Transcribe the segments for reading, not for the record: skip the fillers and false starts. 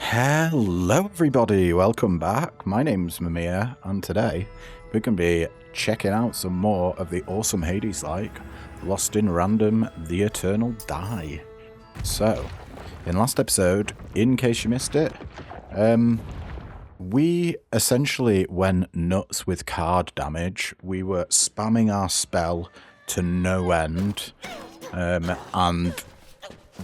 Hello everybody, welcome back. My name's Mamiya, and today we're going to be checking out some more of the awesome Hades-like Lost in Random The Eternal Die. So, in last episode, in case you missed it, we essentially went nuts with card damage. We were spamming our spell to no end, and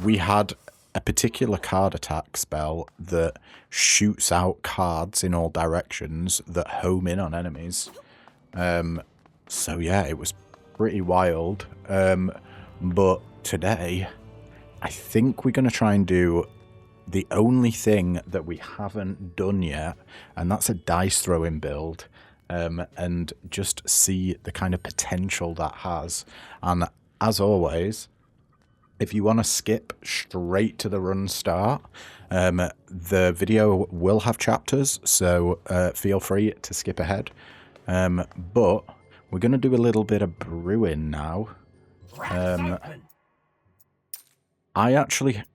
we had a particular card attack spell that shoots out cards in all directions that home in on enemies. So yeah, it was pretty wild. But today, I think we're going to try and do the only thing that we haven't done yet, and that's a dice throwing build, and just see the kind of potential that has. And as always, if you want to skip straight to the run start, the video will have chapters, so feel free to skip ahead. But we're going to do a little bit of brewing now. I'm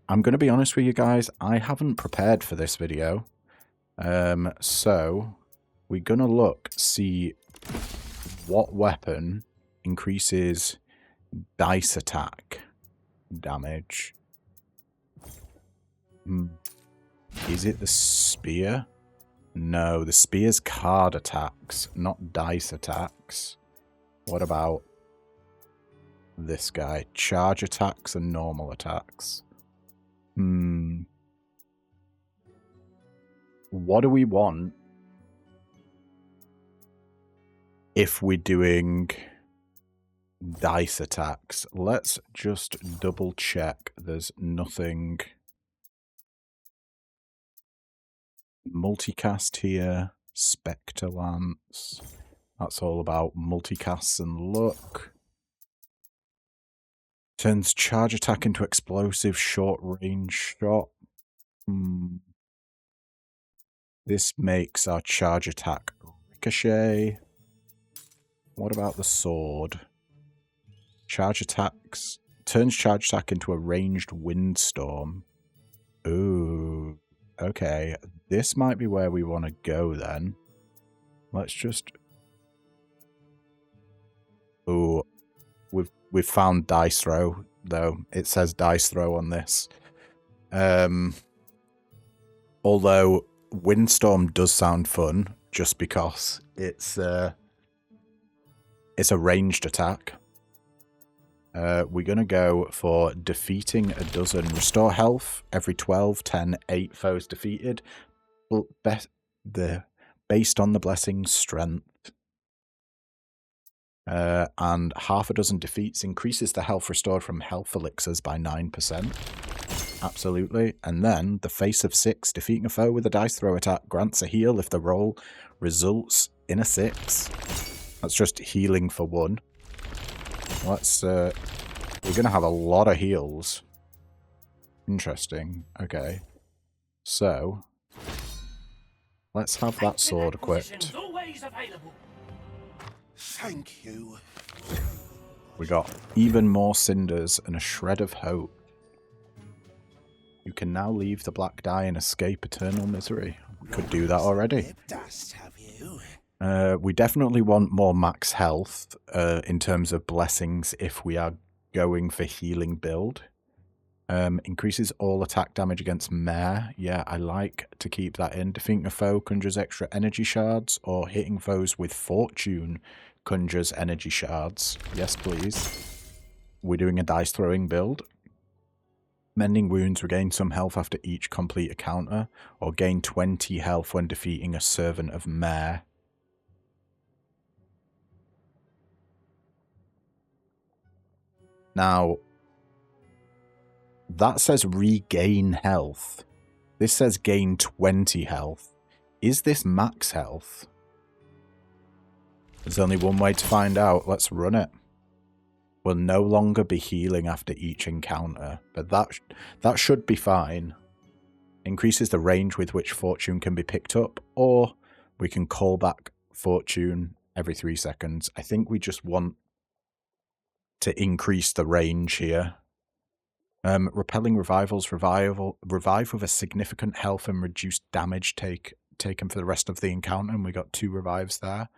going to be honest with you guys, I haven't prepared for this video. So we're going to see what weapon increases dice attack damage. Is it the spear? No, the spear's card attacks, not dice attacks. What about this guy? Charge attacks and normal attacks. What do we want if we're doing dice attacks? Let's just double check there's nothing multicast here. Spectre Lance, that's all about multicasts and luck. Turns charge attack into explosive short range shot. This makes our charge attack ricochet. What about the sword? Charge attacks. Turns charge attack into a ranged windstorm. Ooh. Okay. This might be where we want to go then. Let's just... Ooh. We've found dice throw, though. It says dice throw on this. Although windstorm does sound fun, just because it's a ranged attack. We're going to go for defeating a dozen. Restore health every 12, 10, 8 foes defeated. Based on the blessing's strength. And half a dozen defeats increases the health restored from health elixirs by 9%. Absolutely. And then the face of 6. Defeating a foe with a dice throw attack grants a heal if the roll results in a 6. That's just healing for 1. Let's, we're going to have a lot of heals. Interesting. Okay. So, let's have that sword equipped. Thank you. We got even more cinders and a shred of hope. You can now leave the black die and escape eternal misery. We could do that already. We definitely want more max health in terms of blessings if we are going for healing build. Increases all attack damage against mare. Yeah, I like to keep that in. Defeating a foe conjures extra energy shards, or hitting foes with fortune conjures energy shards. Yes, please. We're doing a dice throwing build. Mending wounds, regain some health after each complete encounter, or gain 20 health when defeating a servant of mare. Now, that says regain health. This says gain 20 health. Is this max health? There's only one way to find out. Let's run it. We'll no longer be healing after each encounter, but that should be fine. Increases the range with which fortune can be picked up, or we can call back fortune every 3 seconds. I think we just want to increase the range here. Repelling revivals revive with a significant health and reduced damage taken for the rest of the encounter, and we got 2 revives there.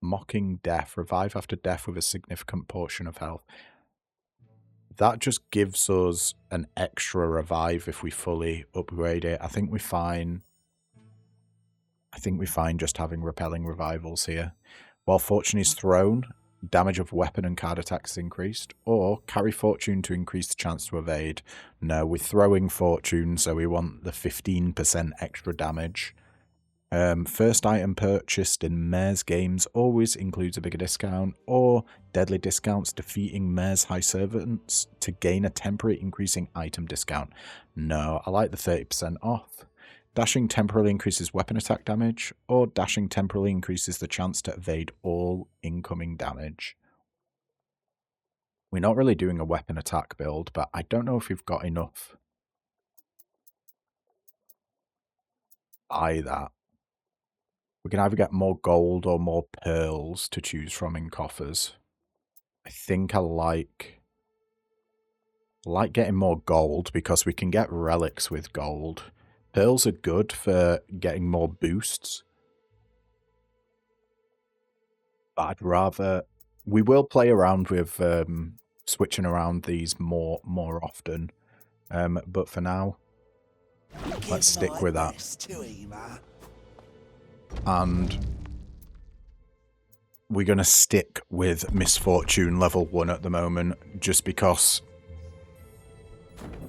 Mocking death, revive after death with a significant portion of health. That just gives us an extra revive if we fully upgrade it. I think we find just having repelling revivals here. While fortune is thrown, damage of weapon and card attacks is increased, or carry fortune to increase the chance to evade. No, we're throwing fortune, so we want the 15% extra damage. First item purchased in Mare's games always includes a bigger discount, or deadly discounts defeating Mare's high servants to gain a temporary increasing item discount. No, I like the 30% off. Dashing temporarily increases weapon attack damage, or dashing temporarily increases the chance to evade all incoming damage. We're not really doing a weapon attack build, but I don't know if we've got enough. Buy that. We can either get more gold or more pearls to choose from in coffers. I think I like getting more gold because we can get relics with gold. Pearls are good for getting more boosts. But I'd rather... We will play around with switching around these more often. But for now, let's stick with that. And we're going to stick with Misfortune level 1 at the moment, just because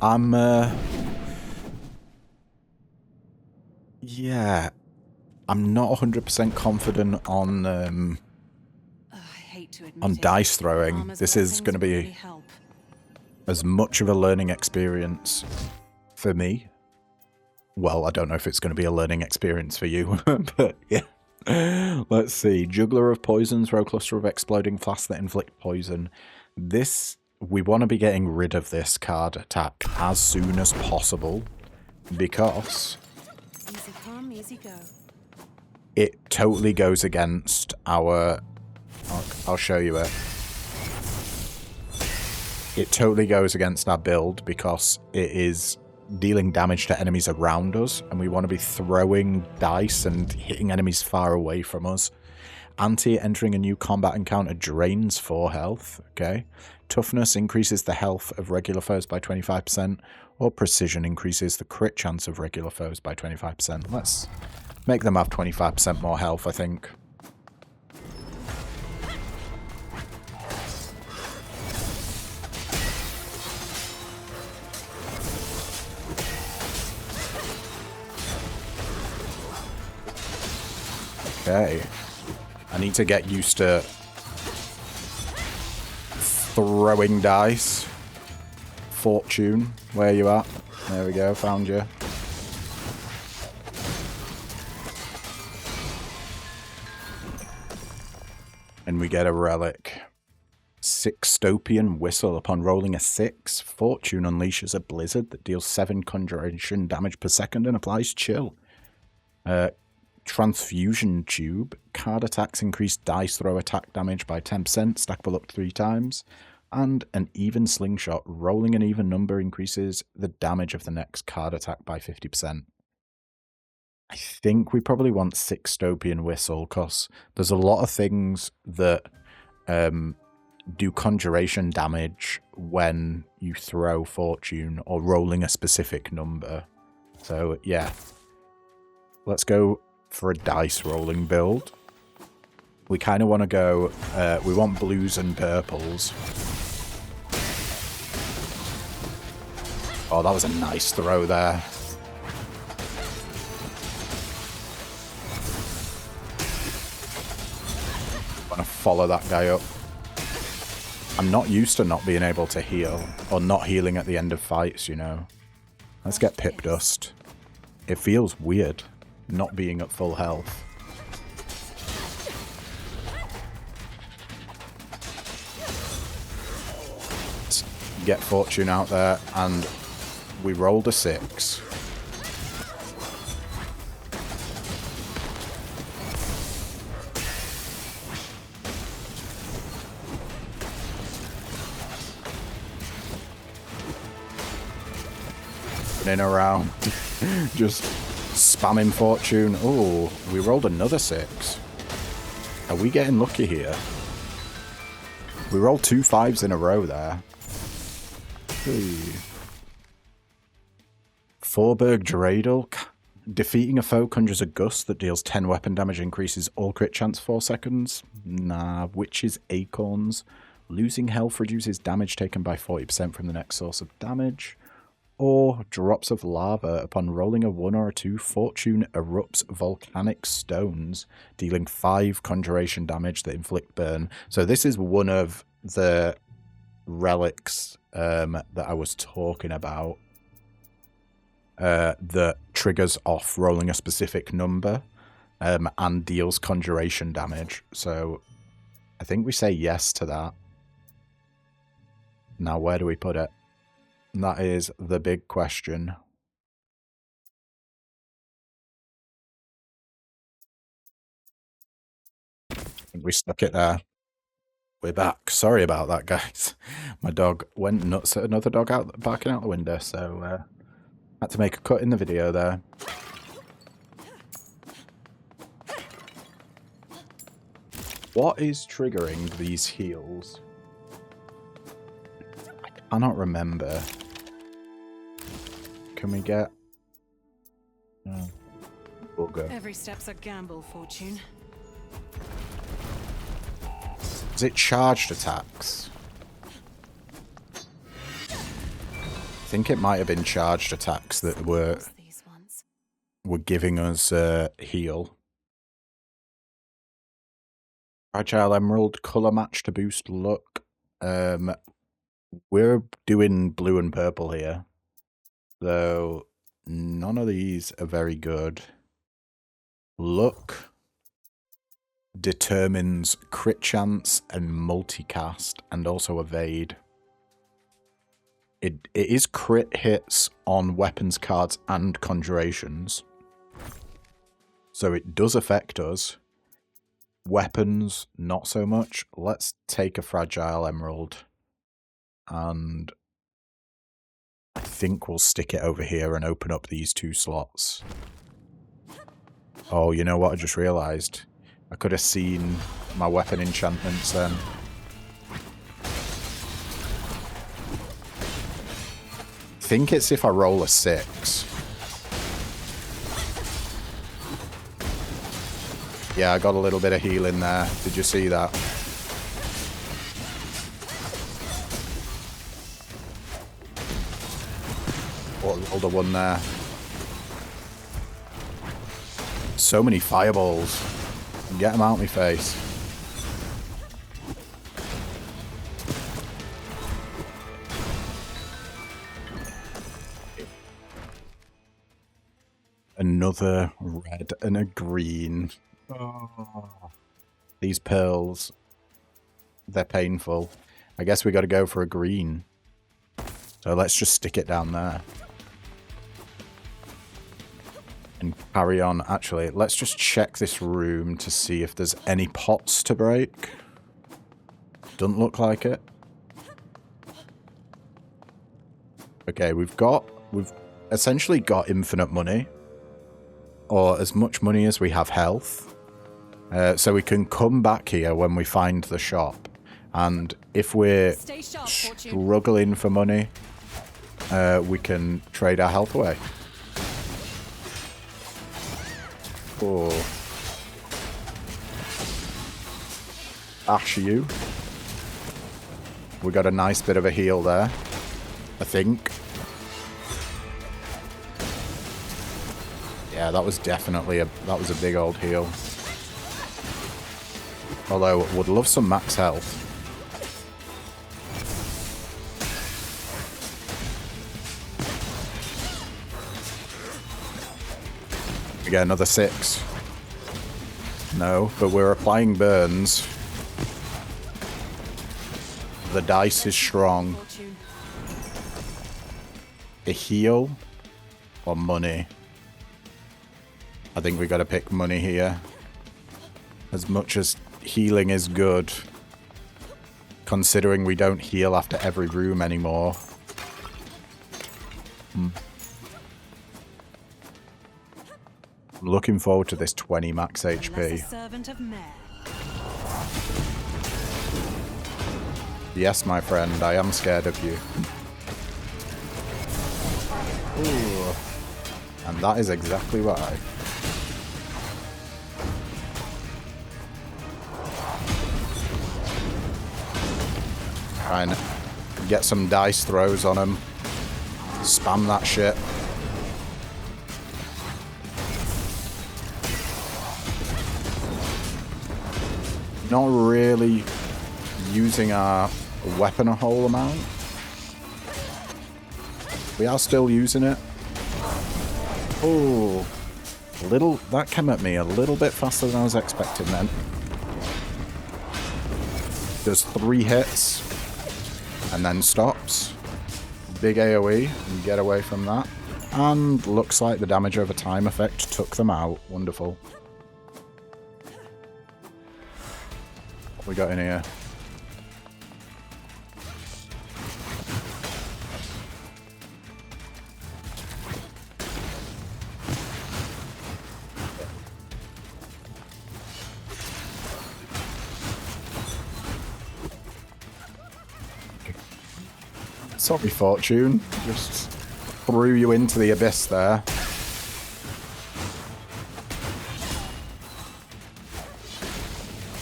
I'm... yeah, I'm not 100% confident on dice throwing. This is going to be as much of a learning experience for me. Well, I don't know if it's going to be a learning experience for you, but yeah. Let's see. Juggler of Poison, throw a cluster of exploding flasks that inflict poison. This, we want to be getting rid of this card attack as soon as possible, because easy come, easy go. It totally goes against our... I'll show you it. It totally goes against our build because it is dealing damage to enemies around us, and we want to be throwing dice and hitting enemies far away from us. Entering a new combat encounter drains 4 health. Okay. Toughness increases the health of regular foes by 25%, or precision increases the crit chance of regular foes by 25%. Let's make them have 25% more health, I think. Okay. I need to get used to throwing dice. Fortune, where you at? There we go, found you. And we get a relic. Sixtopian Whistle. Upon rolling a 6, Fortune unleashes a blizzard that deals 7 conjuration damage per second and applies chill. Transfusion Tube. Card attacks increase dice throw attack damage by 10%, stackable up 3 times. And an even slingshot. Rolling an even number increases the damage of the next card attack by 50%. I think we probably want Sixtopian Whistle, because there's a lot of things that do conjuration damage when you throw Fortune or rolling a specific number. So, yeah. Let's go for a dice rolling build. We kind of want to go... we want blues and purples. Oh, that was a nice throw there. Want to follow that guy up. I'm not used to not being able to heal, or not healing at the end of fights, you know. Let's get Pip Dust. It feels weird not being at full health. Let's get Fortune out there, and we rolled a 6. running around, just spamming fortune. Oh, we rolled another 6. Are we getting lucky here? We rolled 2 5s in a row there. Hey. Forberg Dreidel. Defeating a foe conjures a gust that deals 10 weapon damage, increases all crit chance 4 seconds. Nah. Witch's Acorns. Losing health reduces damage taken by 40% from the next source of damage. Or Drops of Lava. Upon rolling a 1 or a 2, Fortune erupts volcanic stones, dealing 5 conjuration damage that inflict burn. So this is one of the relics that I was talking about. That triggers off rolling a specific number and deals conjuration damage. So I think we say yes to that. Now, where do we put it? That is the big question. We stuck it there. We're back. Sorry about that, guys. My dog went nuts at another dog barking out the window, so had to make a cut in the video there. What is triggering these heals? I cannot remember. Can we get... Oh, we'll go. Every step's a gamble, Fortune. Is it charged attacks? I think it might have been charged attacks that were giving us heal. Fragile Emerald, colour match to boost luck. We're doing blue and purple here, though none of these are very good. Luck determines crit chance and multicast, and also evade. It is crit hits on weapons cards and conjurations, so it does affect us. Weapons, not so much. Let's take a Fragile Emerald, and I think we'll stick it over here and open up these 2 slots. Oh, you know what I just realised? I could have seen my weapon enchantments then. I think it's if I roll a 6. Yeah, I got a little bit of healing there. Did you see that? Rolled a 1 there. So many fireballs. Get them out my face. Another red and a green. Oh. These pearls, they're painful. I guess we got to go for a green. So let's just stick it down there. And carry on. Actually, let's just check this room to see if there's any pots to break. Doesn't look like it. Okay, we've essentially got infinite money. Or as much money as we have health. So we can come back here when we find the shop. And if we're struggling for money, we can trade our health away. Oh. Ash you. We got a nice bit of a heal there, I think. Yeah, that was definitely that was a big old heal. Although, would love some max health. We get another 6. No, but we're applying burns. The dice is strong. A heal or money? I think we got to pick money here. As much as healing is good, considering we don't heal after every room anymore. I'm looking forward to this 20 max Unless a HP. servant of Mare. Yes, my friend, I am scared of you. Ooh. And that is exactly why. Try and get some dice throws on him. Spam that shit. Not really using our weapon a whole amount. We are still using it. Oh, that came at me a little bit faster than I was expecting then. Does 3 hits and then stops. Big AoE and get away from that. And looks like the damage over time effect took them out. Wonderful. What we got in here? Sorry, Fortune. Just threw you into the abyss there.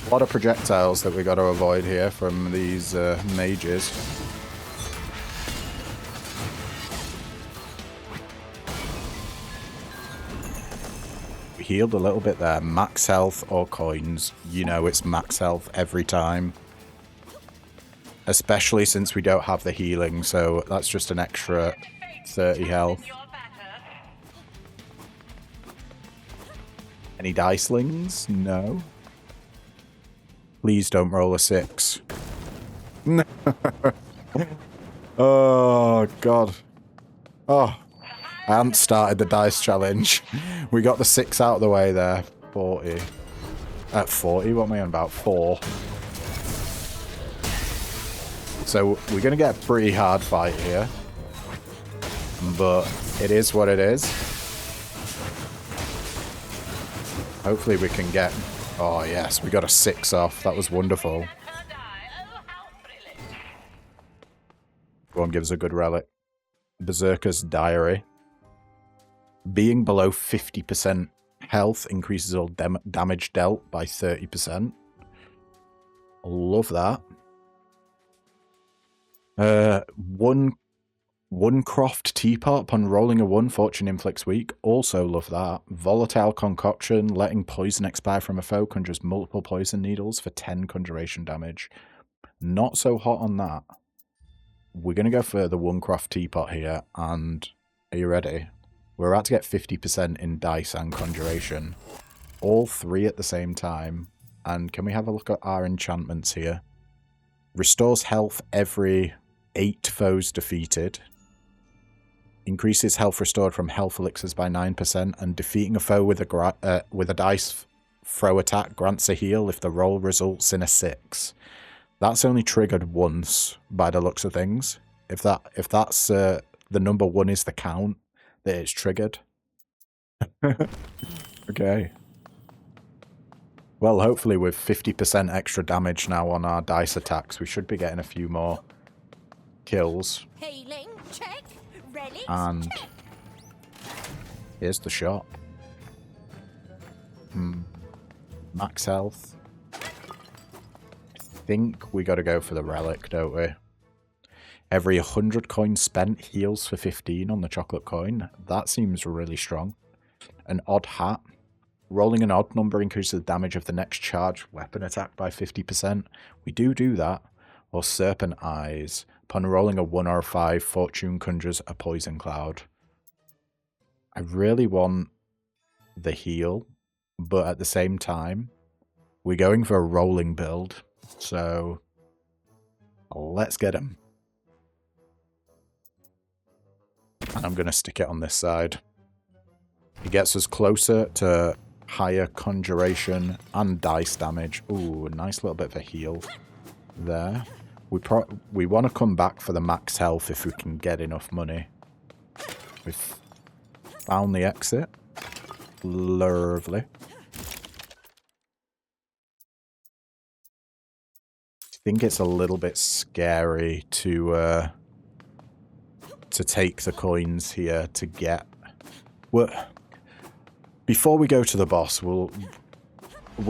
A lot of projectiles that we got to avoid here from these mages. We healed a little bit there. Max health or coins. You know it's max health every time. Especially since we don't have the healing, so that's just an extra 30 health. Any dicelings? No. Please don't roll a 6. No. Oh, God. Oh, I hadn't started the dice challenge. We got the 6 out of the way there. 40. At 40? What am I on about? 4. So we're going to get a pretty hard fight here. But it is what it is. Hopefully we can get... Oh yes, we got a 6 off. That was wonderful. One gives a good relic. Berserker's Diary. Being below 50% health increases all damage dealt by 30%. Love that. One croft teapot upon rolling a 1, fortune inflicts weak. Also love that. Volatile concoction, letting poison expire from a foe, conjures multiple poison needles for 10 conjuration damage. Not so hot on that. We're going to go for the one croft teapot here, and are you ready? We're about to get 50% in dice and conjuration. All 3 at the same time. And can we have a look at our enchantments here? Restores health every 8 foes defeated. Increases health restored from health elixirs by 9%, and defeating a foe with a dice throw attack grants a heal if the roll results in a 6. That's only triggered once by the looks of things. If that's the number 1 is the count that it's triggered. Okay. Well, hopefully with 50% extra damage now on our dice attacks, we should be getting a few more kills. Healing, check. Relics, And check. here's the shop. Max health. I think we got to go for the relic, don't we? Every 100 coins spent heals for 15 on the chocolate coin. That seems really strong. An odd hat. Rolling an odd number increases the damage of the next charged weapon attack by 50%. We do that. Or serpent eyes. Upon rolling a 1 or a 5, fortune conjures a poison cloud. I really want the heal, but at the same time, we're going for a rolling build. So let's get him. And I'm going to stick it on this side. It gets us closer to higher conjuration and dice damage. Ooh, a nice little bit of a heal there. We want to come back for the max health if we can get enough money. We've found the exit. Lovely. I think it's a little bit scary to take the coins here to get. Before we go to the boss, we'll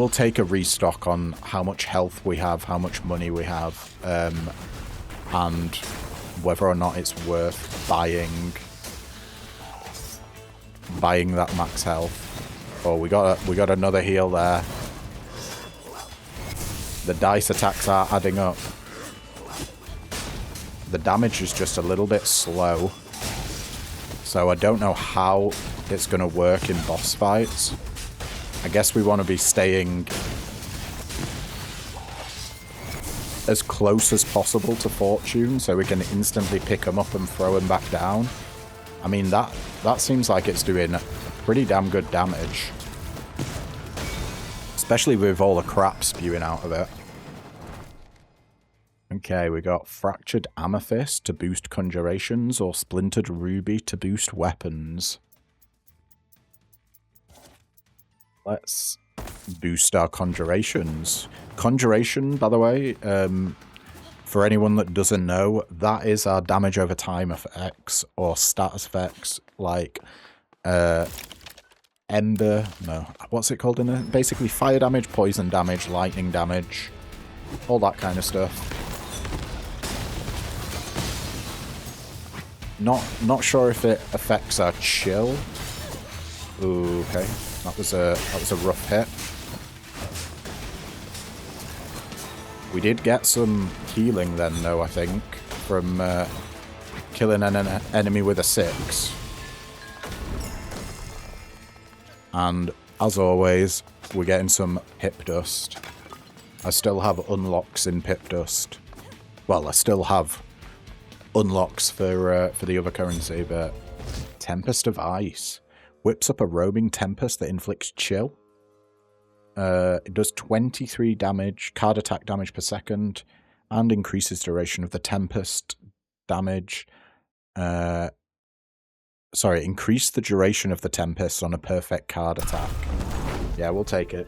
take a restock on how much health we have, how much money we have, and whether or not it's worth buying that max health. Oh, we got another heal there. The dice attacks are adding up. The damage is just a little bit slow, so I don't know how it's going to work in boss fights. I guess we want to be staying as close as possible to Fortune so we can instantly pick them up and throw them back down. I mean, that seems like it's doing pretty damn good damage. Especially with all the crap spewing out of it. Okay, we got Fractured Amethyst to boost conjurations or Splintered Ruby to boost weapons. Let's boost our conjurations. Conjuration, by the way, for anyone that doesn't know, that is our damage over time effects or status effects like Ember, no, what's it called in it? Basically fire damage, poison damage, lightning damage, all that kind of stuff. Not sure if it affects our chill. Ooh, okay. That was a rough hit. We did get some healing then, though, I think, from killing an enemy with a 6. And, as always, we're getting some Pip Dust. I still have unlocks in Pip Dust. Well, I still have unlocks for the other currency, but Tempest of Ice. Whips up a roaming tempest that inflicts chill. It does 23 damage, card attack damage per second, and increases duration of the tempest damage. Sorry, increase the duration of the tempest on a perfect card attack. Yeah, we'll take it.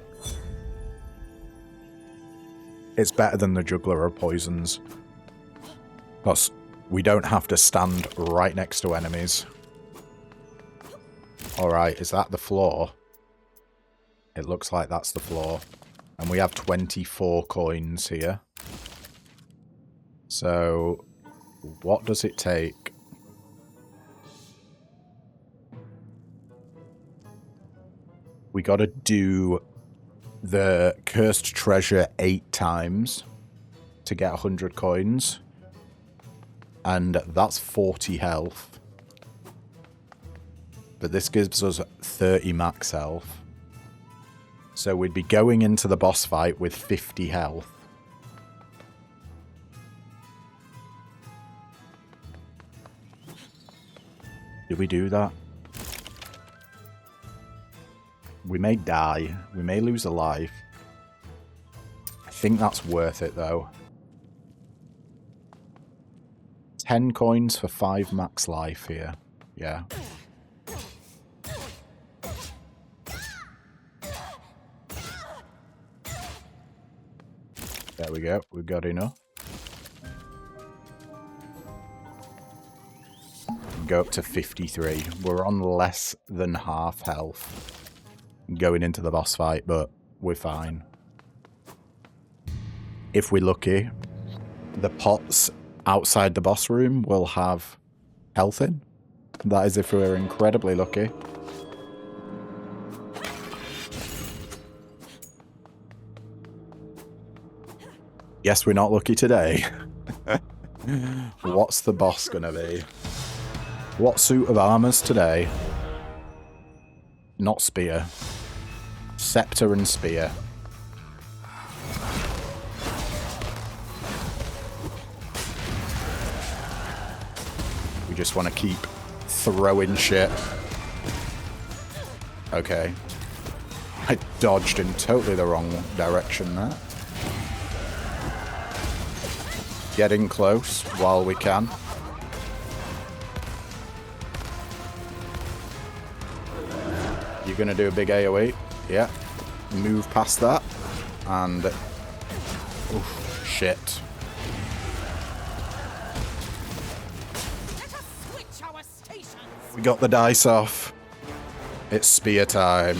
It's better than the Juggler of Poisons. Plus, we don't have to stand right next to enemies. Alright, is that the floor? It looks like that's the floor. And we have 24 coins here. So, what does it take? We gotta do the Cursed Treasure 8 times to get 100 coins. And that's 40 health. But this gives us 30 max health. So we'd be going into the boss fight with 50 health. Did we do that? We may die. We may lose a life. I think that's worth it, though. 10 coins for 5 max life here. Yeah. There we go. We've got enough. Go up to 53. We're on less than half health going into the boss fight, but we're fine. If we're lucky, the pots outside the boss room will have health in. That is if we're incredibly lucky. Yes, we're not lucky today. What's the boss gonna be? What suit of armor's today? Not spear. Scepter and spear. We just want to keep throwing shit. Okay. I dodged in totally the wrong direction there. Getting close while we can. You're going to do a big AoE. Yeah. Move past that. And... oof, shit. Let us switch our stations. We got the dice off. It's spear time.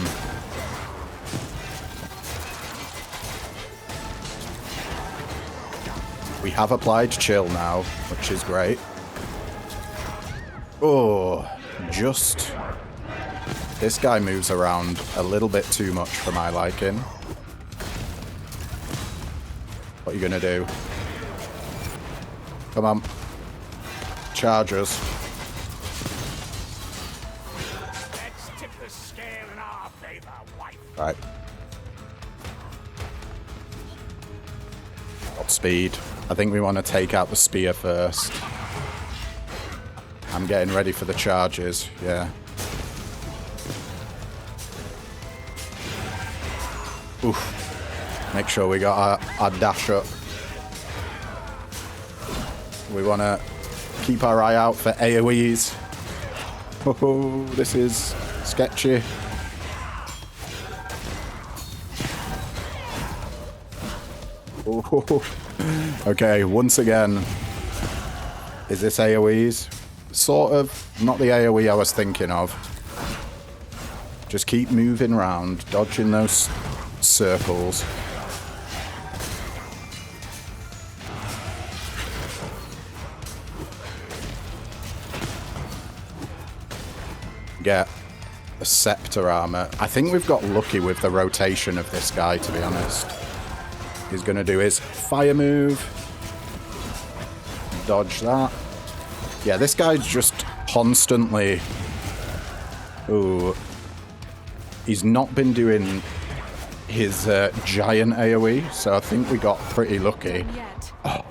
We have applied chill now, which is great. Oh, just... this guy moves around a little bit too much for my liking. What are you gonna do? Come on. Charge us. Let's tip the scale in our favor, wife. Right. Top speed. I think we want to take out the spear first. I'm getting ready for the charges, yeah. Oof. Make sure we got our dash up. We want to keep our eye out for AoEs. Oh, this is sketchy. Oh. Okay, once again. Is this AoEs? Sort of. Not the AoE I was thinking of. Just keep moving around, dodging those circles. Get a scepter armor. I think we've got lucky with the rotation of this guy, to be honest. He's going to do his fire move. Dodge that. Yeah, this guy's just constantly... ooh. He's not been doing his giant AoE, so I think we got pretty lucky. Oh,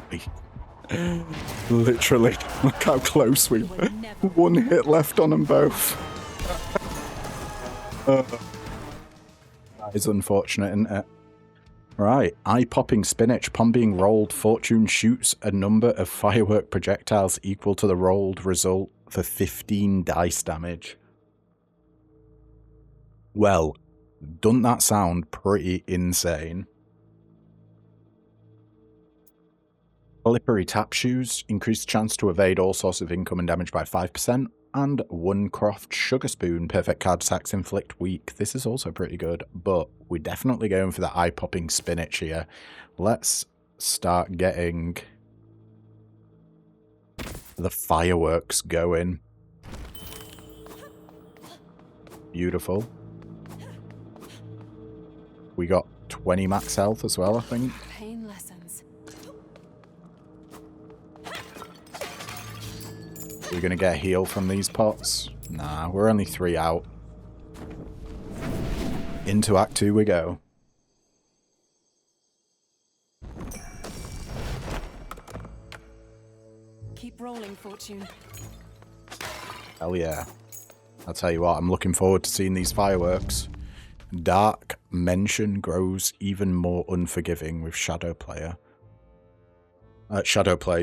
literally, look how close we were. One hit left on them both. That is unfortunate, isn't it? Right, eye-popping spinach. Upon being rolled, Fortune shoots a number of firework projectiles equal to the rolled result for 15 dice damage. Well, doesn't that sound pretty insane? Slippery tap shoes increase the chance to evade all sorts of incoming damage by 5%. And one croft sugar spoon, perfect card attacks inflict weak. This is also pretty good, but we're definitely going for the eye-popping spinach here. Let's start getting the fireworks going. Beautiful. We got 20 max health as well, I think. Pain lessons. We're going to get a heal from these pots. Nah, we're only 3 out. Into Act 2 we go. Keep rolling, Fortune. Hell yeah. I'll tell you what, I'm looking forward to seeing these fireworks. Dark Mention grows even more unforgiving with Shadow Play,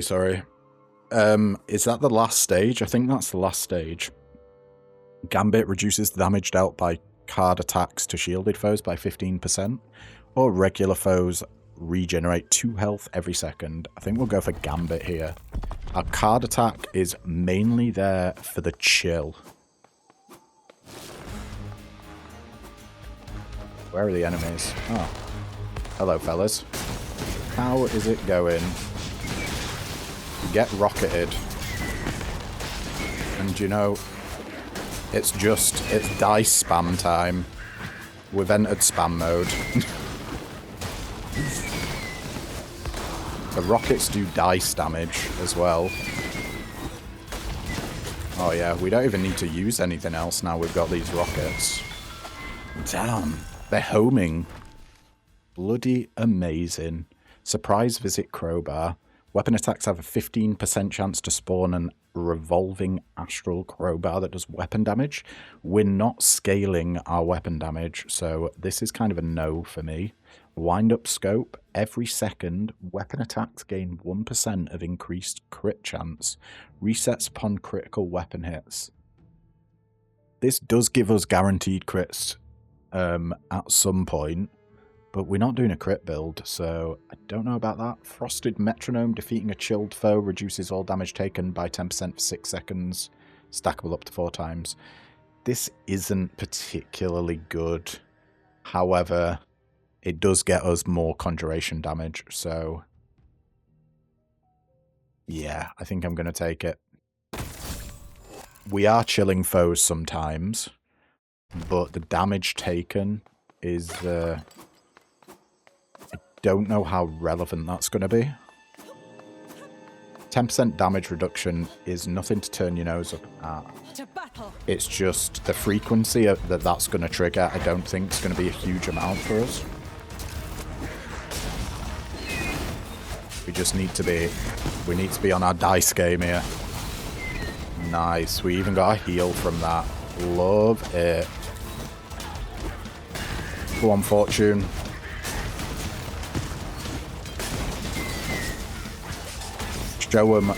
sorry. Is that the last stage? I think that's the last stage. Gambit reduces the damage dealt by card attacks to shielded foes by 15%, or regular foes regenerate 2 health every second. I think we'll go for Gambit here. Our card attack is mainly there for the chill. Where are the enemies? Oh. Hello, fellas. How is it going? Get rocketed. And you know, it's dice spam time. We've entered spam mode. The rockets do dice damage as well. Oh yeah, we don't even need to use anything else now we've got these rockets. Damn, they're homing. Bloody amazing. Surprise visit crowbar. Weapon attacks have a 15% chance to spawn an revolving astral crowbar that does weapon damage. We're not scaling our weapon damage, so this is kind of a no for me. Wind up scope. Every second, weapon attacks gain 1% of increased crit chance. Resets upon critical weapon hits. This does give us guaranteed crits at some point, but we're not doing a crit build, so I don't know about that. Frosted Metronome, defeating a chilled foe, reduces all damage taken by 10% for 6 seconds, stackable up to 4 times. This isn't particularly good. However, it does get us more conjuration damage, so yeah, I think I'm going to take it. We are chilling foes sometimes, but the damage taken is... I don't know how relevant that's going to be. 10% damage reduction is nothing to turn your nose up at. To battle. It's just the frequency that that's going to trigger, I don't think it's going to be a huge amount for us. We just need to be... We need to be on our dice game here. Nice. We even got a heal from that. Love it. Go on, Fortune. Show them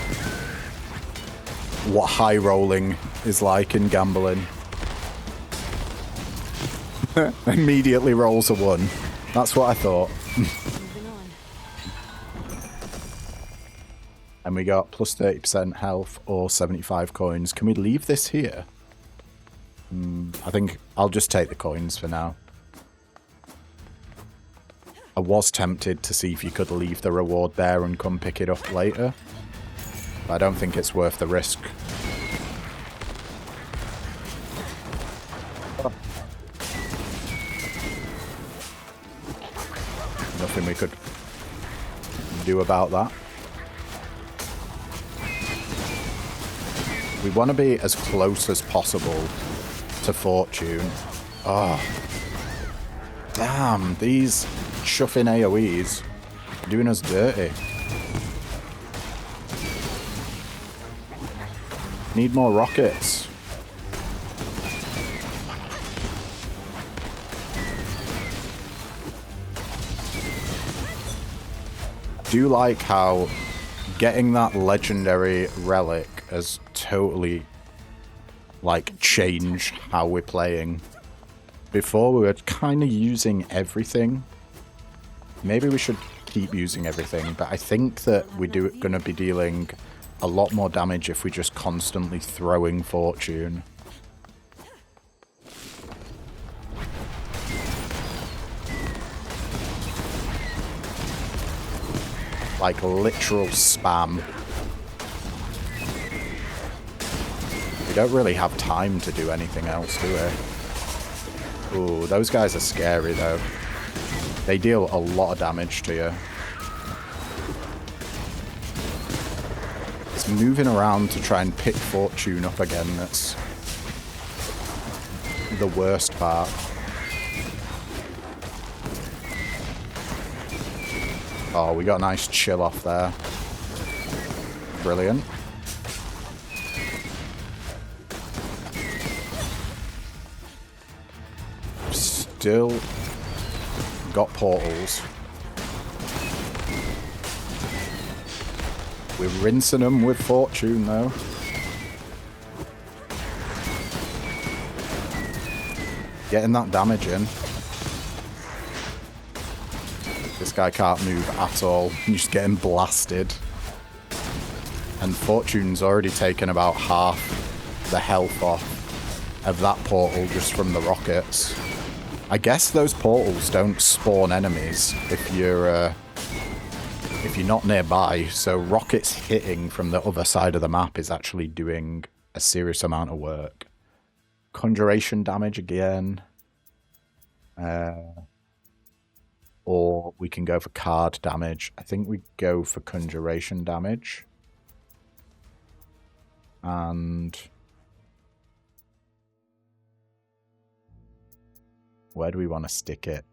what high rolling is like in gambling. Immediately rolls a 1. That's what I thought. Moving on. And we got plus 30% health or 75 coins. Can we leave this here? I think I'll just take the coins for now. I was tempted to see if you could leave the reward there and come pick it up later. But I don't think it's worth the risk. Nothing we could do about that. We want to be as close as possible to Fortune. Oh. Damn, these chuffing AoEs are doing us dirty. Need more rockets. Do like how getting that legendary relic has totally like changed how we're playing. Before we were kind of using everything. Maybe we should keep using everything, but I think that we're going to be dealing a lot more damage if we're just constantly throwing Fortune. Like literal spam. We don't really have time to do anything else, do we? Ooh, those guys are scary though. They deal a lot of damage to you. It's moving around to try and pick Fortune up again that's the worst part. Oh, we got a nice chill off there. Brilliant. Still got portals. We're rinsing them with Fortune though. Getting that damage in. This guy can't move at all. He's just getting blasted. And Fortune's already taken about half the health off of that portal just from the rockets. I guess those portals don't spawn enemies if you're not nearby, so rockets hitting from the other side of the map is actually doing a serious amount of work. Conjuration damage again. Or we can go for card damage. I think we go for conjuration damage. And where do we want to stick it?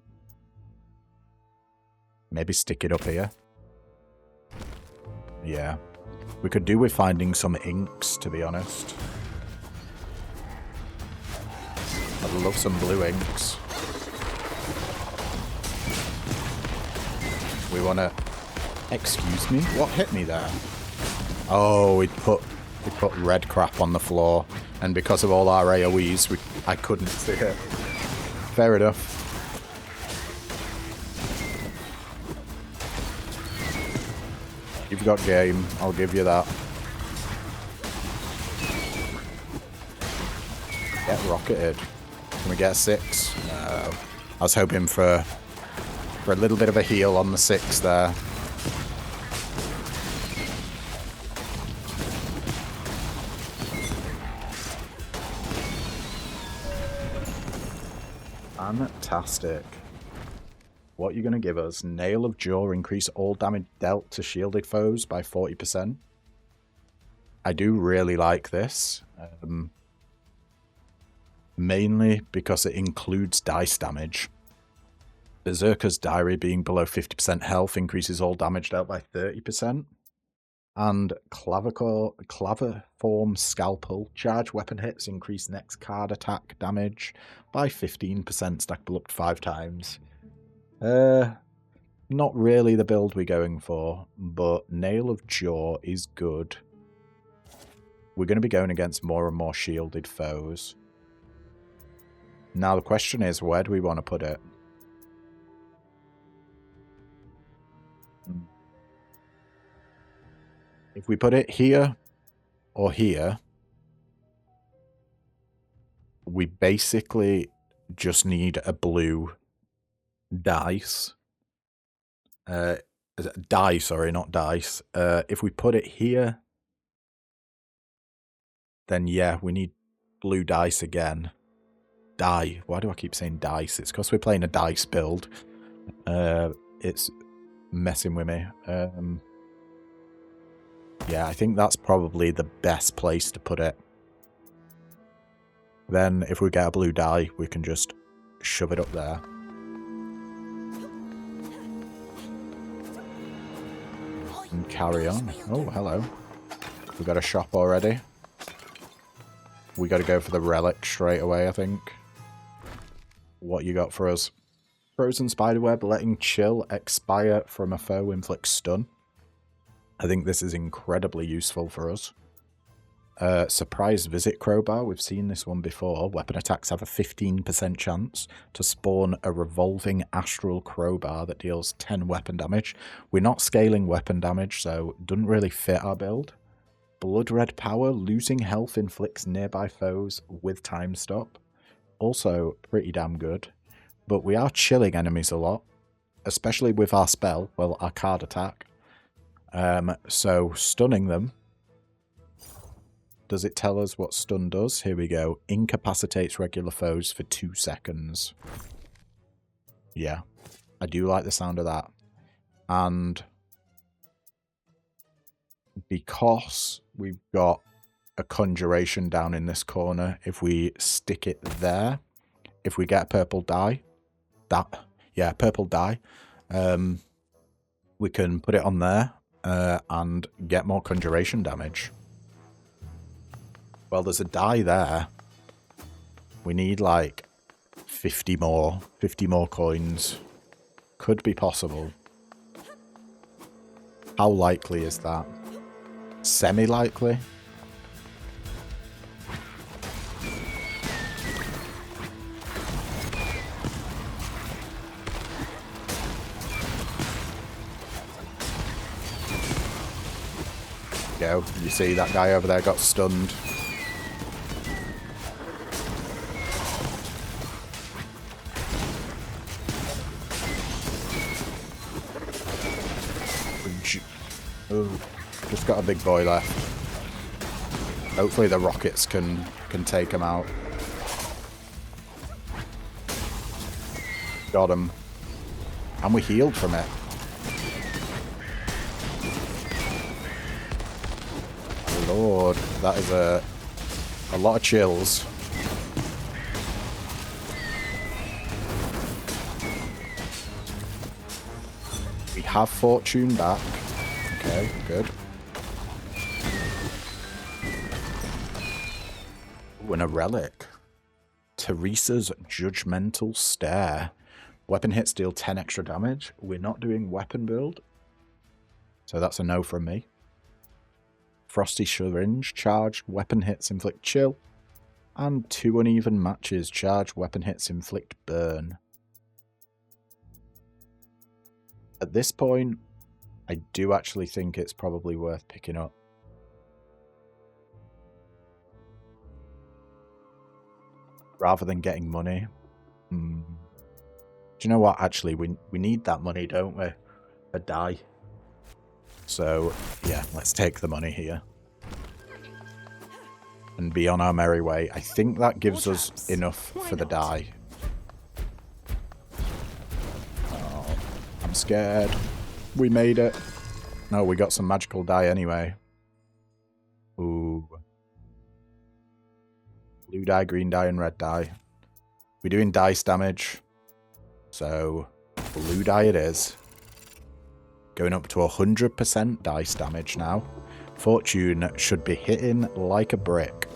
Maybe stick it up here. Yeah. We could do with finding some inks, to be honest. I'd love some blue inks. We want to... Excuse me? What hit me there? Oh, we put red crap on the floor. And because of all our AoEs, I couldn't see it. Fair enough. You've got game, I'll give you that. Get rocketed. Can we get a 6? No. I was hoping for a little bit of a heal on the 6 there. Fantastic. What are you going to give us? Nail of Jaw, increase all damage dealt to shielded foes by 40%. I do really like this. Mainly because it includes dice damage. Berserker's Diary, being below 50% health, increases all damage dealt by 30%. And Claviform Scalpel, charge weapon hits, increase next card attack damage by 15%, stackable up to 5 times. Not really the build we're going for, but Nail of Jaw is good. We're going to be going against more and more shielded foes. Now the question is, where do we want to put it? If we put it here or here, we basically just need a blue dice. Die, sorry, not dice. If we put it here, then yeah, we need blue dice again. Die. Why do I keep saying dice? It's because we're playing a dice build. It's messing with me. Yeah, I think that's probably the best place to put it. Then, if we get a blue die, we can just shove it up there. And carry on. Oh, hello. We got a shop already. We got to go for the relic straight away, I think. What you got for us? Frozen Spiderweb, letting chill expire from a foe inflicts stun. I think this is incredibly useful for us. Surprise Visit Crowbar, we've seen this one before. Weapon attacks have a 15% chance to spawn a revolving astral crowbar that deals 10 weapon damage. We're not scaling weapon damage, so it doesn't really fit our build. Blood Red Power, losing health inflicts nearby foes with time stop. Also pretty damn good. But we are chilling enemies a lot, especially with our spell, well, our card attack. So stunning them. Does it tell us what stun does? Here we go. Incapacitates regular foes for 2 seconds. Yeah, I do like the sound of that. And because we've got a conjuration down in this corner, if we stick it there, if we get a purple die, purple die, we can put it on there and get more conjuration damage. Well, there's a die there. We need like 50 more coins. Could be possible. How likely is that? Semi-likely? Go. You see that guy over there got stunned. Oh, just got a big boy left. Hopefully the rockets can take him out. Got him. And we healed from it. Lord, that is a lot of chills. We have fortune back. Okay, good. Ooh, and a relic. Teresa's Judgmental Stare. Weapon hits deal 10 extra damage. We're not doing weapon build, so that's a no from me. Frosty Syringe. Charged weapon hits inflict chill. and 2 uneven matches. Charge, weapon hits, inflict burn. At this point, I do actually think it's probably worth picking up. Rather than getting money. Do you know what? Actually, we need that money, don't we? A die. So, yeah, let's take the money here. And be on our merry way. I think that gives us enough for the die. Oh, I'm scared. We made it. No, we got some magical die anyway. Ooh. Blue die, green die, and red die. We're doing dice damage. So, blue die it is. Going up to 100% dice damage now. Fortune should be hitting like a brick.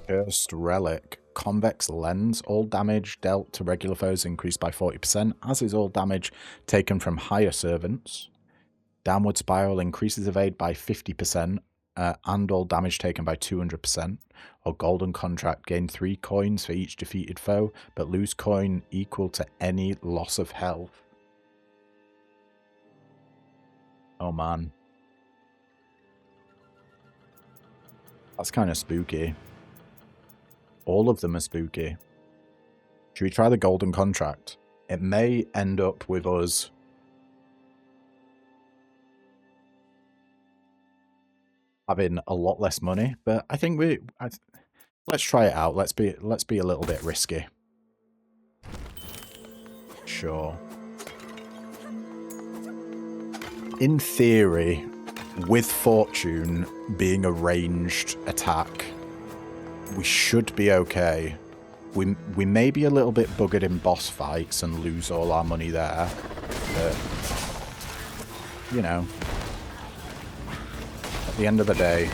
Cursed relic. Convex lens. All damage dealt to regular foes increased by 40%, as is all damage taken from higher servants. Downward spiral increases evade by 50%, and all damage taken by 200%. Or golden contract. Gain 3 coins for each defeated foe, but lose coin equal to any loss of health. Oh man. That's kind of spooky. All of them are spooky. Should we try the golden contract? It may end up with us having a lot less money, but I think let's try it out. Let's be a little bit risky. Sure. In theory, with Fortune being a ranged attack, we should be okay. We may be a little bit buggered in boss fights and lose all our money there, but, you know, at the end of the day,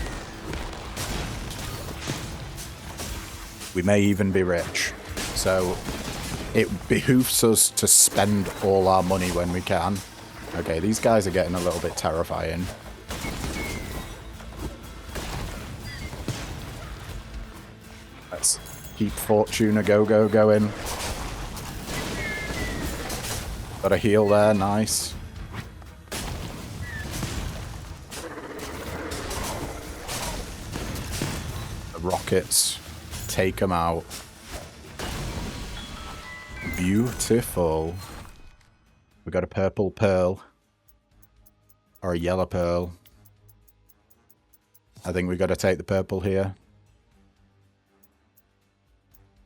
we may even be rich. So it behooves us to spend all our money when we can. Okay, these guys are getting a little bit terrifying. Let's keep Fortune a go-go going. Got a heal there, nice. The rockets, take them out. Beautiful. We got a purple pearl. Or a yellow pearl. I think we got to take the purple here.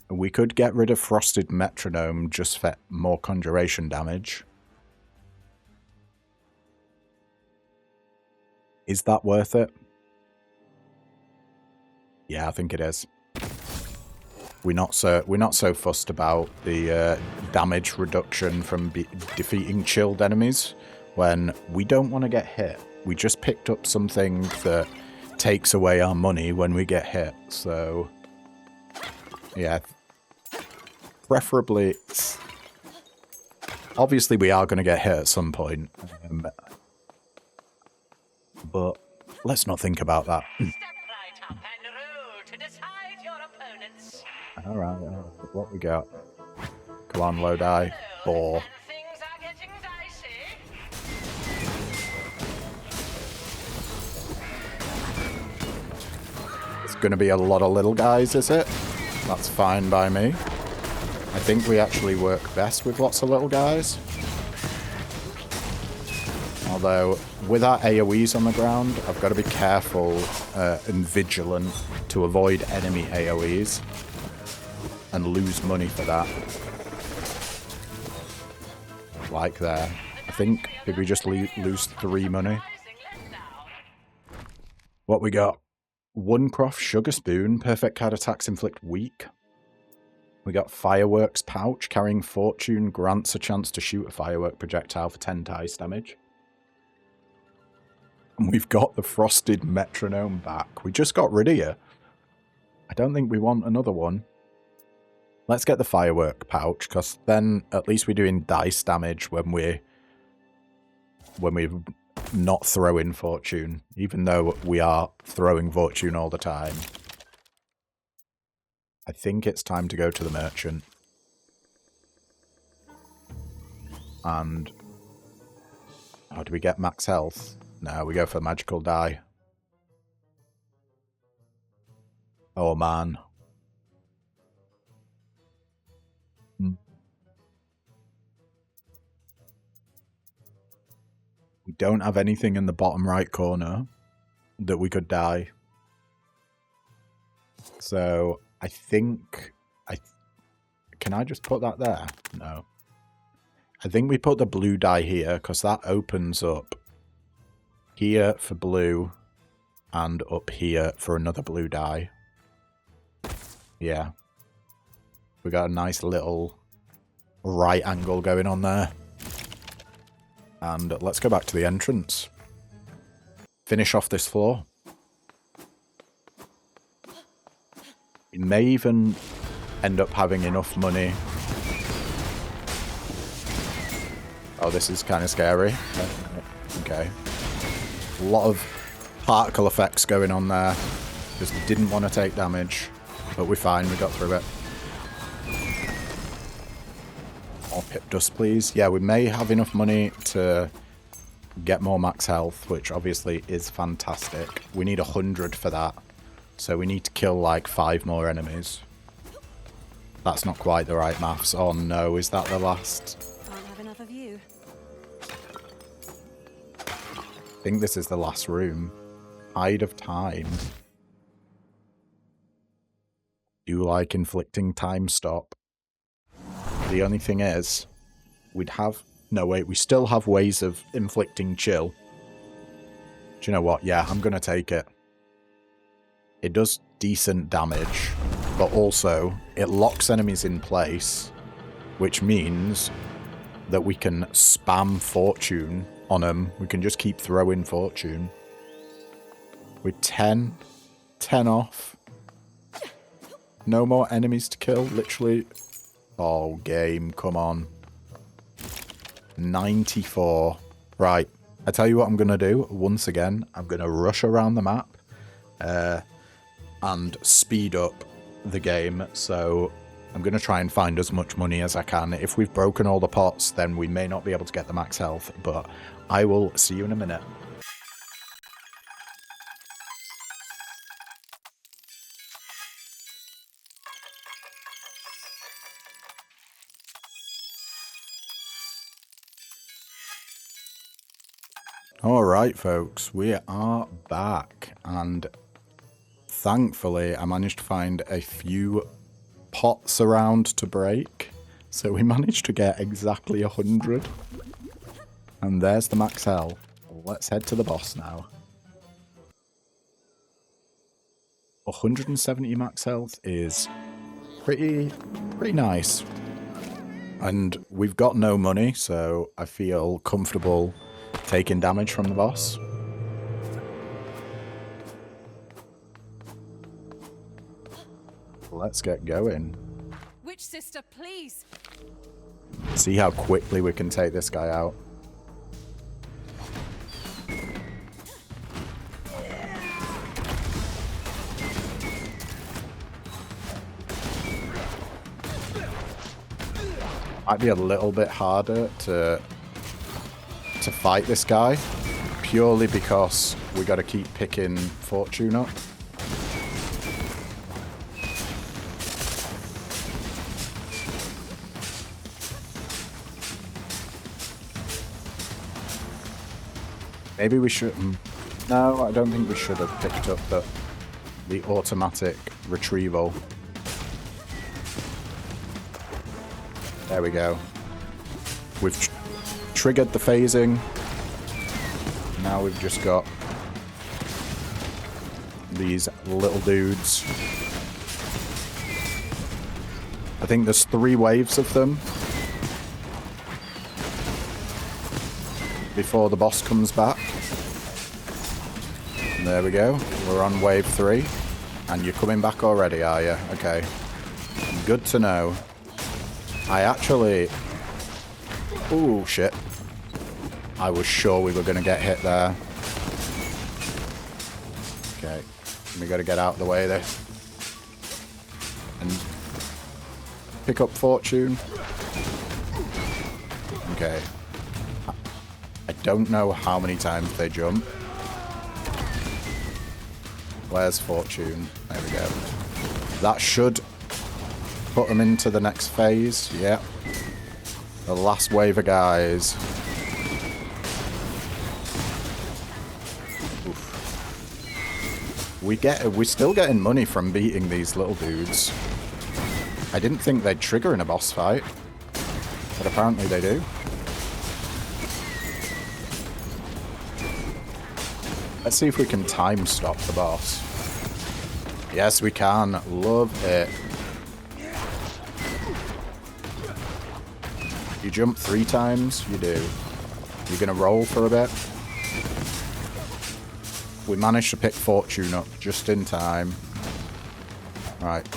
We could get rid of Frosted Metronome just for more conjuration damage. Is that worth it? Yeah, I think it is. We're not so fussed about the damage reduction from defeating chilled enemies when we don't want to get hit. We just picked up something that takes away our money when we get hit. So, yeah. Preferably, obviously we are going to get hit at some point. But let's not think about that. Step right up and roll to decide your opponents. Alright, what we got? Come on, low die. Bore. Things are getting dicey. It's going to be a lot of little guys, is it? That's fine by me. I think we actually work best with lots of little guys. Although, with our AoEs on the ground, I've got to be careful and vigilant to avoid enemy AoEs. And lose money for that. Like there. I think, did we just lose 3 money? What we got? Onecroft Sugar Spoon. Perfect card attacks inflict weak. We got Fireworks Pouch. Carrying Fortune grants a chance to shoot a firework projectile for 10 dice damage. And we've got the Frosted Metronome back. We just got rid of you. I don't think we want another one. Let's get the Firework Pouch, because then at least we're doing dice damage when we're not throw in fortune, even though we are throwing fortune all the time. I think it's time to go to the merchant. And... oh, do we get max health? No, we go for magical die. Oh, man. We don't have anything in the bottom right corner that we could die. So, I think... can I just put that there? No. I think we put the blue die here, because that opens up here for blue, and up here for another blue die. Yeah. We got a nice little right angle going on there. And let's go back to the entrance. Finish off this floor. We may even end up having enough money. Oh, this is kind of scary. Okay. A lot of particle effects going on there. Just didn't want to take damage. But we're fine, we got through it. More pit dust, please. Yeah, we may have enough money to get more max health, which obviously is fantastic. We need 100 for that. So we need to kill like 5 more enemies. That's not quite the right maths. Oh no, is that the last? Can't have enough of you. I think this is the last room. Tide of Time. Do like inflicting time stop. The only thing is, we'd have... no, wait, we still have ways of inflicting chill. Do you know what? Yeah, I'm going to take it. It does decent damage, but also it locks enemies in place, which means that we can spam fortune on them. We can just keep throwing fortune. With 10 off. No more enemies to kill, literally. Oh, game, come on. 94. Right, I tell you what I'm going to do. Once again, I'm going to rush around the map and speed up the game. So I'm going to try and find as much money as I can. If we've broken all the pots, then we may not be able to get the max health. But I will see you in a minute. Alright folks, we are back, and thankfully I managed to find a few pots around to break, so we managed to get exactly 100, and there's the max health. Let's head to the boss now. 170 max health is pretty nice, and we've got no money, so I feel comfortable taking damage from the boss. Let's get going. Witch sister, please. See how quickly we can take this guy out. Might be a little bit harder to fight this guy, purely because we got to keep picking fortune up. Maybe we should... no, I don't think we should have picked up the automatic retrieval. There we go. We've triggered the phasing. Now we've just got these little dudes. I think there's 3 waves of them before the boss comes back. And there we go. We're on wave 3. And you're coming back already, are you? Okay. Good to know. I actually... ooh, shit. I was sure we were going to get hit there. Okay. We got to get out of the way there. And pick up fortune. Okay. I don't know how many times they jump. Where's fortune? There we go. That should put them into the next phase. Yep. The last wave of guys. Oof. We're still getting money from beating these little dudes. I didn't think they'd trigger in a boss fight, but apparently they do. Let's see if we can time stop the boss. Yes, we can. Love it. You jump 3 times? You do. You're going to roll for a bit? We managed to pick fortune up just in time. Right.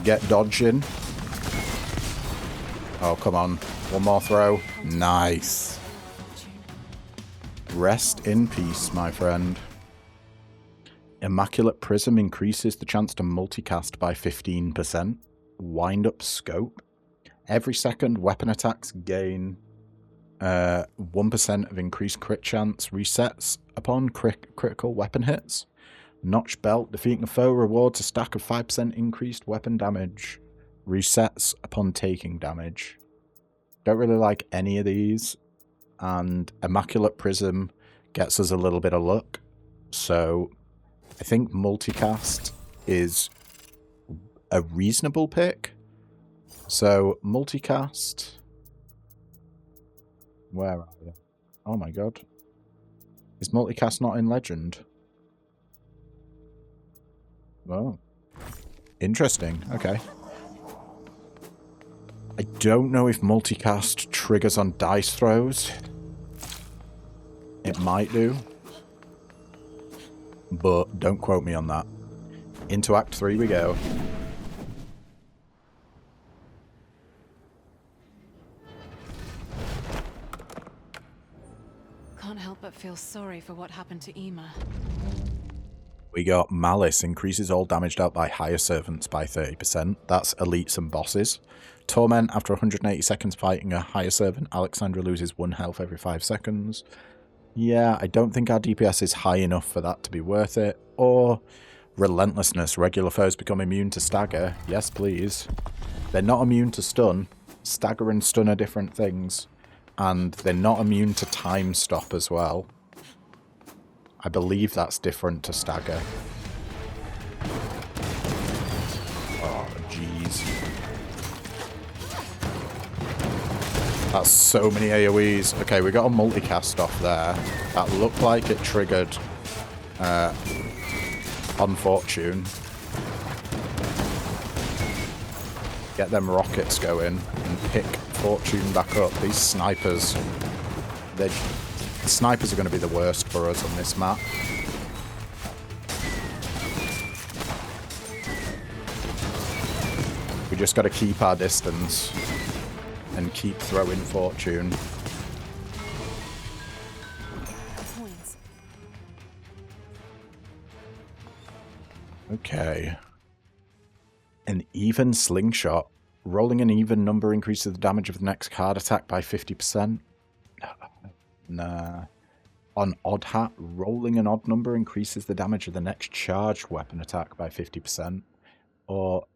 Get dodging. Oh, come on. One more throw. Nice. Rest in peace, my friend. Immaculate Prism increases the chance to multicast by 15%. Wind up scope. Every second, weapon attacks gain 1% of increased crit chance. Resets upon critical weapon hits. Notch belt. Defeating a foe rewards a stack of 5% increased weapon damage. Resets upon taking damage. Don't really like any of these. And Immaculate Prism gets us a little bit of luck. So I think multicast is a reasonable pick. So multicast. Where are you? Oh my god. Is multicast not in Legend? Oh. Interesting. Okay. I don't know if multicast triggers on dice throws. It might do. But don't quote me on that. Into Act 3 we go. Can't help but feel sorry for what happened to Ema. We got Malice, increases all damage dealt by higher servants by 30%. That's elites and bosses. Torment, after 180 seconds fighting a higher servant, Alexandra loses 1 health every 5 seconds. Yeah, I don't think our DPS is high enough for that to be worth it. Or Relentlessness, regular foes become immune to stagger. Yes, please. They're not immune to stun. Stagger and stun are different things. And they're not immune to time stop as well. I believe that's different to stagger. Oh, jeez. That's so many AoEs. Okay, we got a multicast off there. That looked like it triggered on Fortune. Get them rockets going and pick Fortune back up. These snipers, snipers are going to be the worst for us on this map. We just got to keep our distance and keep throwing Fortune. Points. Okay. An even slingshot. Rolling an even number increases the damage of the next card attack by 50%. Nah. On odd hat, rolling an odd number increases the damage of the next charged weapon attack by 50%. Or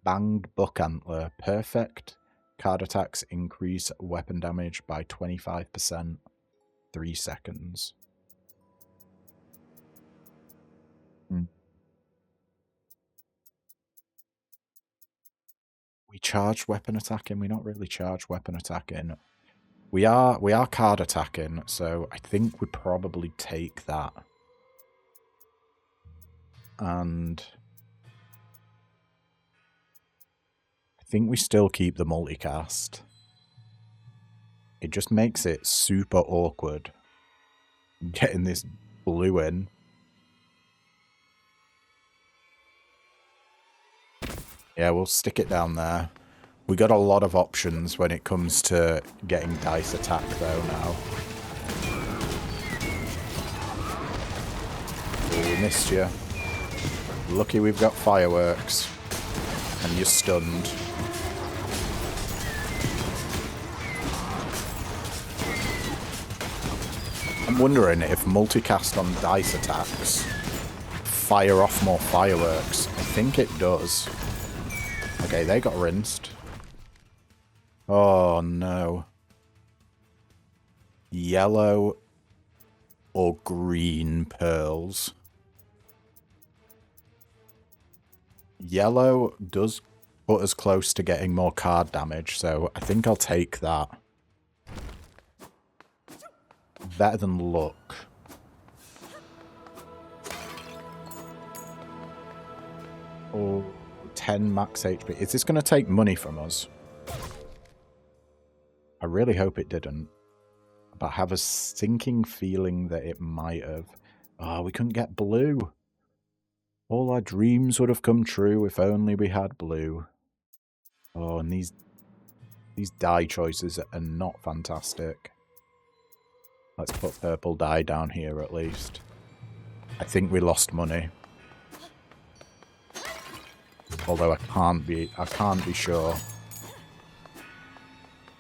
banged buck antler. Perfect. Card attacks increase weapon damage by 25%. 3 seconds. We charge weapon attacking. We're not really charge weapon attacking. We are card attacking, so I think we probably take that. And I think we still keep the multicast. It just makes it super awkward getting this blue in. Yeah, we'll stick it down there. We got a lot of options when it comes to getting dice attack though now. Oh, we missed you. Lucky we've got fireworks. And you're stunned. I'm wondering if multicast on dice attacks fire off more fireworks. I think it does. Okay, they got rinsed. Oh no. Yellow or green pearls. Yellow does put us close to getting more card damage, so I think I'll take that. Better than luck. Oh, 10 max HP. Is this going to take money from us? I really hope it didn't. But I have a sinking feeling that it might have. Oh, we couldn't get blue. All our dreams would have come true if only we had blue. Oh, and these dye choices are not fantastic. Let's put purple dye down here at least. I think we lost money. Although I can't be sure.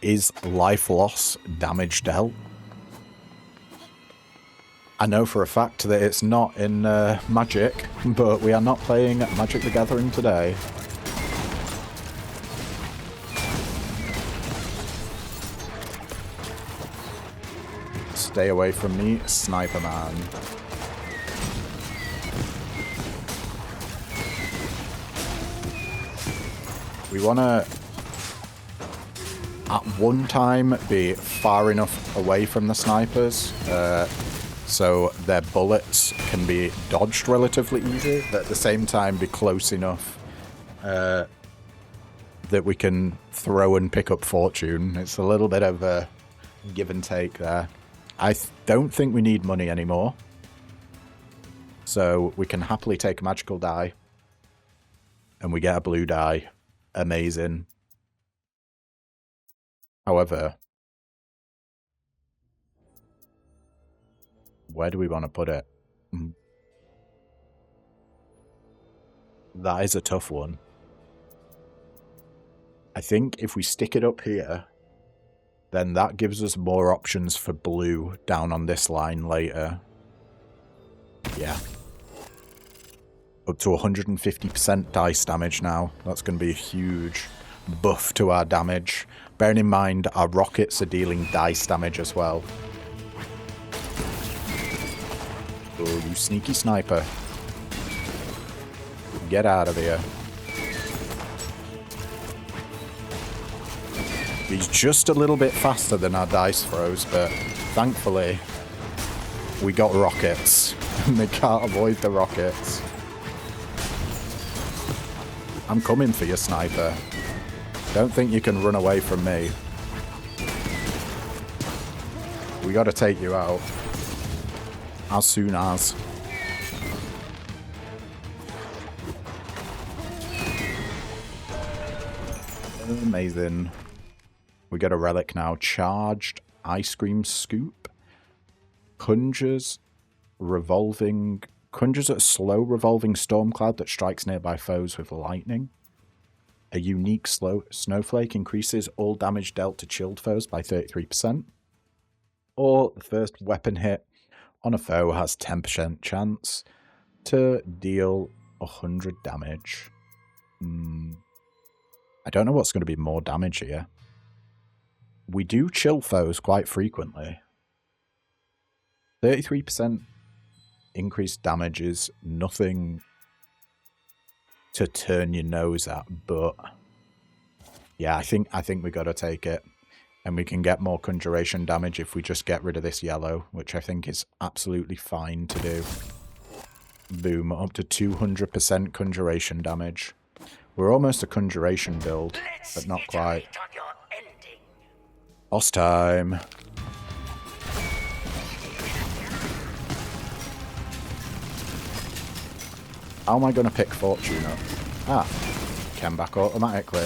Is life loss damage dealt? I know for a fact that it's not in Magic, but we are not playing Magic the Gathering today. Stay away from me, Sniper Man. We want to, at one time, be far enough away from the snipers so their bullets can be dodged relatively easy, but at the same time be close enough that we can throw and pick up fortune. It's a little bit of a give and take there. I don't think we need money anymore, so we can happily take a magical die, and we get a blue die. Amazing. However, where do we want to put it? That is a tough one. I think if we stick it up here, then that gives us more options for blue down on this line later. Yeah. Up to 150% dice damage now. That's going to be a huge buff to our damage. Bearing in mind, our rockets are dealing dice damage as well. Oh, you sneaky sniper. Get out of here. He's just a little bit faster than our dice throws, but thankfully we got rockets. And they can't avoid the rockets. I'm coming for you, sniper. Don't think you can run away from me. We gotta take you out. As soon as. Amazing. We got a relic now. Charged ice cream scoop. Conjures a slow revolving storm cloud that strikes nearby foes with lightning. A unique snowflake increases all damage dealt to chilled foes by 33%. Or the first weapon hit on a foe has 10% chance to deal 100 damage. I don't know what's going to be more damage here. We do chill foes quite frequently. 33% increased damage is nothing to turn your nose at, but yeah, I think we got to take it. And we can get more conjuration damage if we just get rid of this yellow, which I think is absolutely fine to do. Boom, up to 200% conjuration damage. We're almost a conjuration build, but not quite. Boss time. How am I going to pick fortune up? Ah, came back automatically.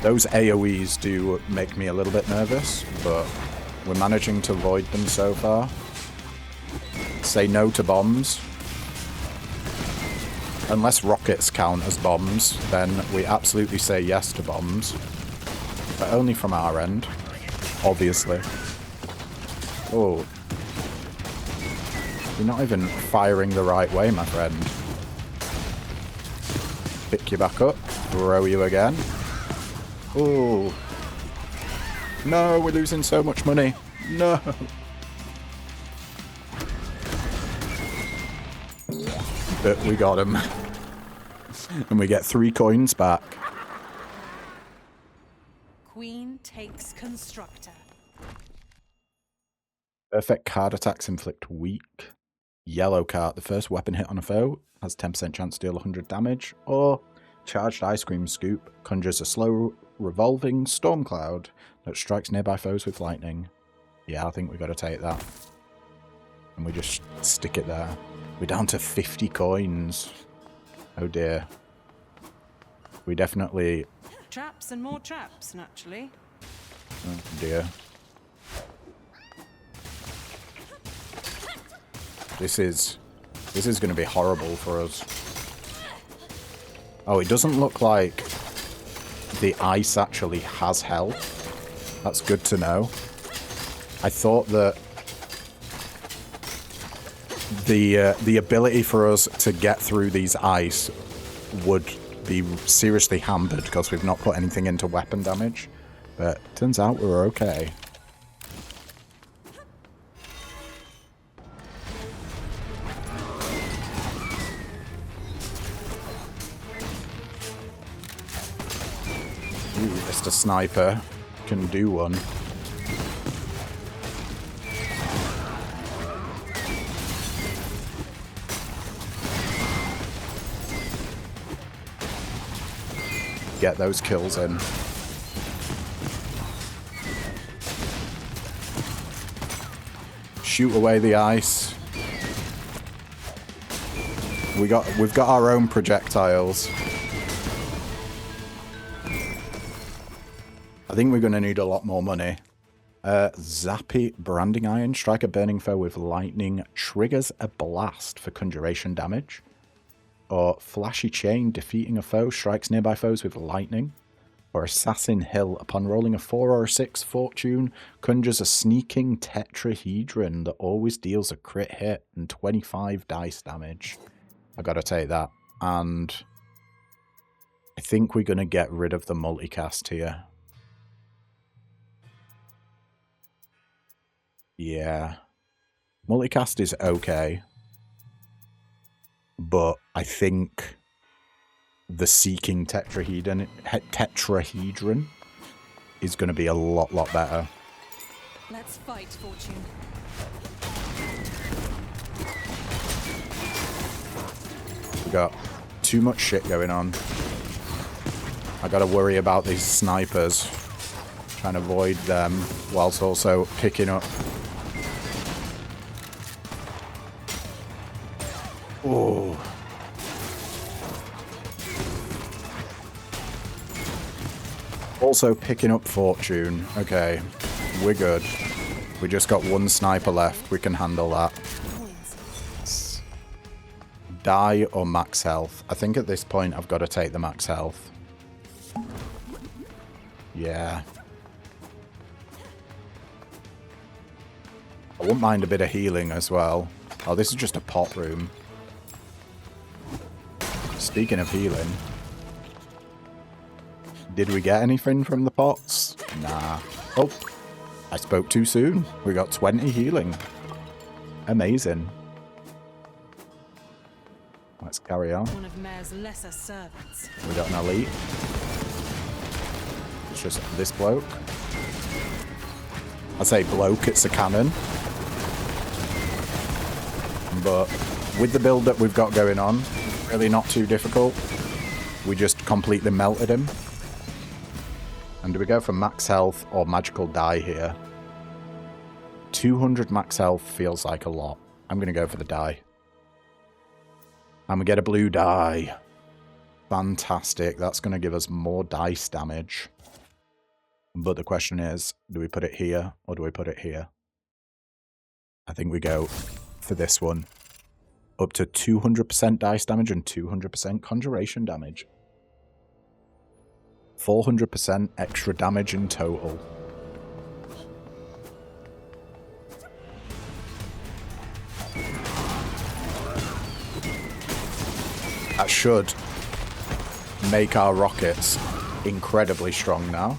Those AoEs do make me a little bit nervous, but we're managing to avoid them so far. Say no to bombs. Unless rockets count as bombs, then we absolutely say yes to bombs. But only from our end, obviously. Oh. You're not even firing the right way, my friend. Pick you back up, throw you again. Oh. No, we're losing so much money. No. But we got him. And we get 3 coins back. Queen takes constructor. Perfect card attacks inflict weak. Yellow card. The first weapon hit on a foe has 10% chance to deal 100 damage. Or charged ice cream scoop conjures a slow revolving storm cloud that strikes nearby foes with lightning. Yeah, I think we got to take that. And we just stick it there. We're down to 50 coins. Oh dear. We definitely... Traps and more traps, naturally. Oh dear. This is going to be horrible for us. Oh, it doesn't look like the ice actually has health. That's good to know. I thought that the ability for us to get through these ice would be seriously hampered because we've not put anything into weapon damage. But turns out we're okay. Ooh, Mr. Sniper can do one. Get those kills in. Shoot away the ice. We've got our own projectiles. I think we're going to need a lot more money. Zappy Branding Iron. Strike a burning foe with lightning. Triggers a blast for conjuration damage. Or Flashy Chain. Defeating a foe. Strikes nearby foes with lightning. Or Assassin Hill. Upon rolling a 4 or a 6 fortune, conjures a sneaking tetrahedron that always deals a crit hit and 25 dice damage. I gotta take that. And I think we're gonna get rid of the multicast here. Yeah. Multicast is okay. But I think the Seeking Tetrahedron is going to be a lot better. Let's fight, Fortune. We got too much shit going on. I got to worry about these snipers. Trying to avoid them whilst also picking up. Oh. Also picking up Fortune. Okay, we're good. We just got one sniper left. We can handle that. Die or max health? I think at this point I've got to take the max health. Yeah. I wouldn't mind a bit of healing as well. Oh, this is just a pot room. Speaking of healing, did we get anything from the pots? Nah. Oh, I spoke too soon. We got 20 healing. Amazing. Let's carry on. One of Mayor's lesser servants. We got an elite. It's just this bloke. I say bloke, it's a cannon. But with the build that we've got going on, really not too difficult. We just completely melted him. And do we go for max health or magical die here? 200 max health feels like a lot. I'm going to go for the die. And we get a blue die. Fantastic. That's going to give us more dice damage. But the question is, do we put it here or do we put it here? I think we go for this one. Up to 200% dice damage and 200% conjuration damage. 400% extra damage in total. That should make our rockets incredibly strong now.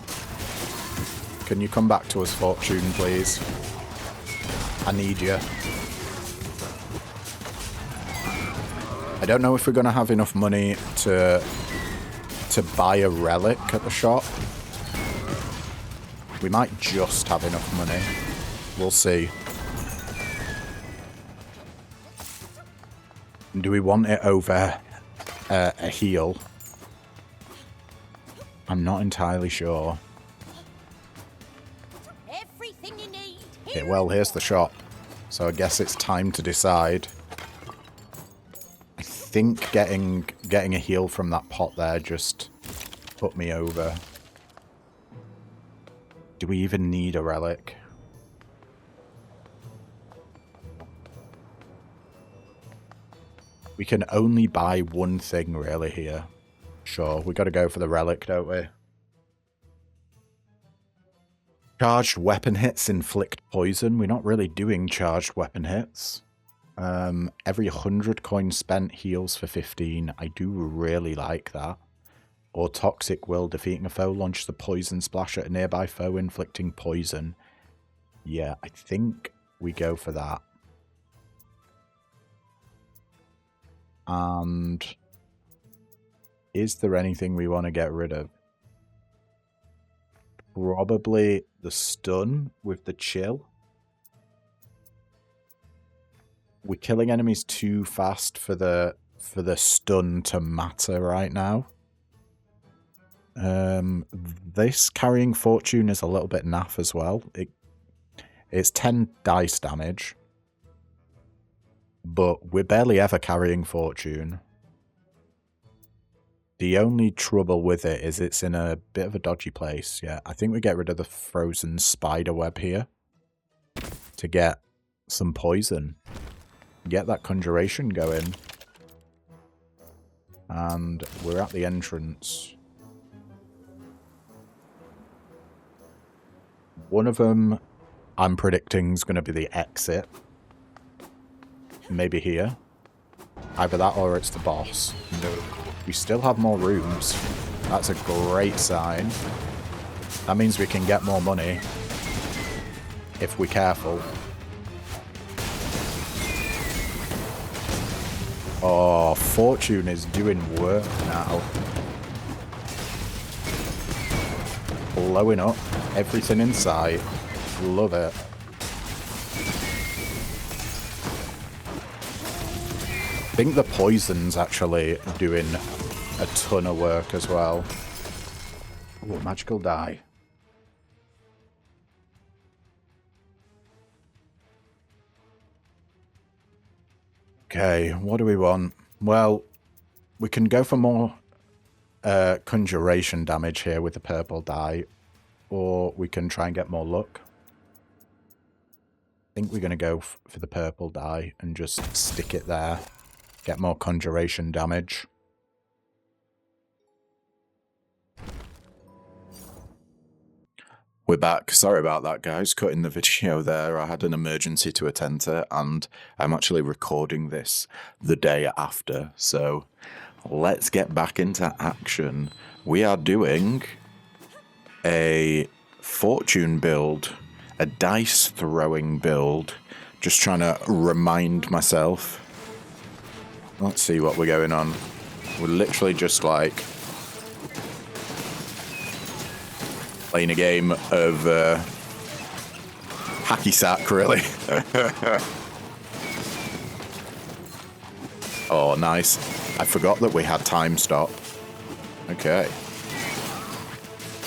Can you come back to us, Fortune, please? I need you. I don't know if we're going to have enough money to buy a relic at the shop. We might just have enough money. We'll see. Do we want it over a heal? I'm not entirely sure. Everything you need. Yeah, well, here's the shop. So I guess it's time to decide. I think getting a heal from that pot there just put me over. Do we even need a relic? We can only buy one thing really here. Sure, we got to go for the relic, don't we? Charged weapon hits inflict poison. We're not really doing charged weapon hits. Every 100 coins spent heals for 15. I do really like that. Or toxic will. Defeating a foe launches a poison splash at a nearby foe, inflicting poison. Yeah, I think we go for that. And is there anything we want to get rid of? Probably the stun with the chill. We're killing enemies too fast for the stun to matter right now. This carrying fortune is a little bit naff as well. It's 10 dice damage. But we're barely ever carrying fortune. The only trouble with it is it's in a bit of a dodgy place. Yeah, I think we get rid of the frozen spider web here to get some poison. Get that conjuration going. And we're at the entrance. One of them I'm predicting is going to be the exit. Maybe here. Either that or it's the boss. No. We still have more rooms. That's a great sign. That means we can get more money. If we're careful. Oh, fortune is doing work now. Blowing up everything in sight. Love it. I think the poison's actually doing a ton of work as well. Ooh, magical die. Okay, what do we want? Well, we can go for more conjuration damage here with the purple die, or we can try and get more luck. I think we're going to go for the purple die and just stick it there. Get more conjuration damage. We're back. Sorry about that, guys. Cutting the video there. I had an emergency to attend to, and I'm actually recording this the day after. So let's get back into action. We are doing a fortune build, a dice throwing build. Just trying to remind myself. Let's see what we're going on. We're literally just like playing a game of hacky sack, really. Oh, nice. I forgot that we had time stop. Okay.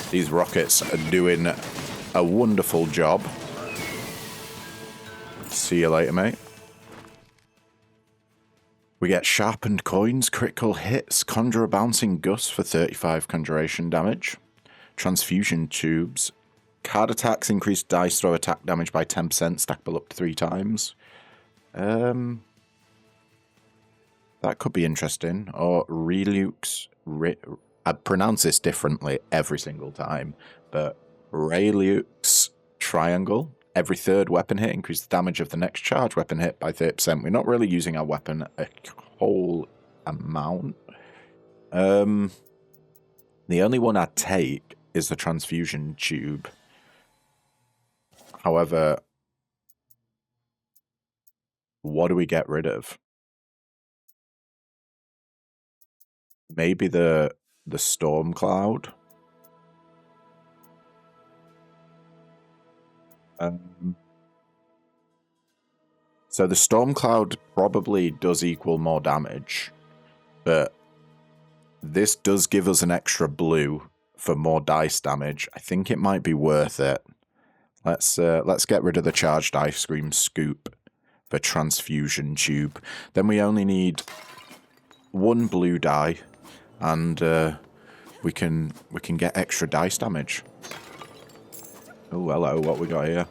These rockets are doing a wonderful job. See you later, mate. We get sharpened coins, critical hits, conjure a bouncing gust for 35 conjuration damage, transfusion tubes, Card attacks increase dice throw attack damage by 10%, stackable up to 3 times. That could be interesting. Or Relics. I pronounce this differently every single time, but Relics Triangle. Every third weapon hit increases the damage of the next charge weapon hit by 30%. We're not really using our weapon a whole amount. The only one I'd take is the transfusion tube. However, what do we get rid of? Maybe the storm cloud. So the storm cloud probably does equal more damage, but this does give us an extra blue for more dice damage. I think it might be worth it. Let's get rid of the charged ice cream scoop for transfusion tube. Then we only need 1 blue die, and we can get extra dice damage. Oh, hello, what we got here?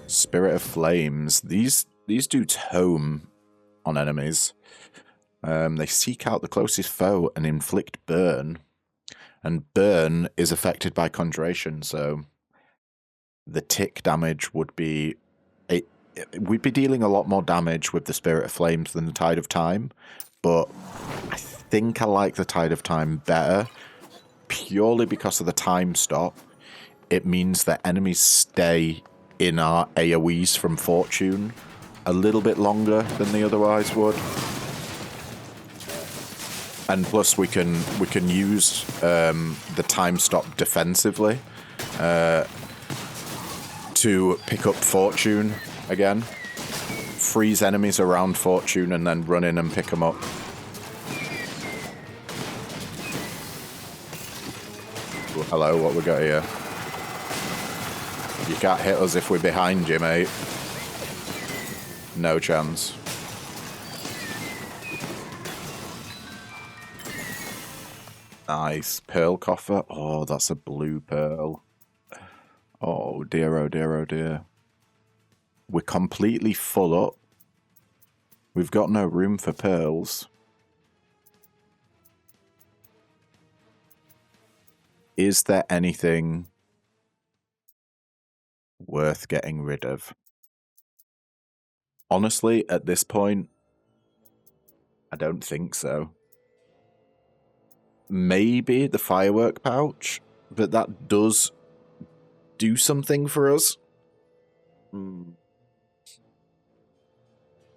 Spirit of Flames. These do tome on enemies. They seek out the closest foe and inflict burn. And burn is affected by conjuration, so the tick damage would be... we'd be dealing a lot more damage with the Spirit of Flames than the Tide of Time, but I think I like the Tide of Time better, purely because of the time stop. It means that enemies stay in our AoEs from Fortune a little bit longer than they otherwise would. And plus we can use the time stop defensively to pick up Fortune again. Freeze enemies around Fortune and then run in and pick them up. Ooh, hello, what we got here? You can't hit us if we're behind you, mate. No chance. Nice. Pearl coffer. Oh, that's a blue pearl. Oh dear, oh dear, oh dear. We're completely full up. We've got no room for pearls. Is there anything worth getting rid of? Honestly, at this point, I don't think so. Maybe the firework pouch, but that does do something for us.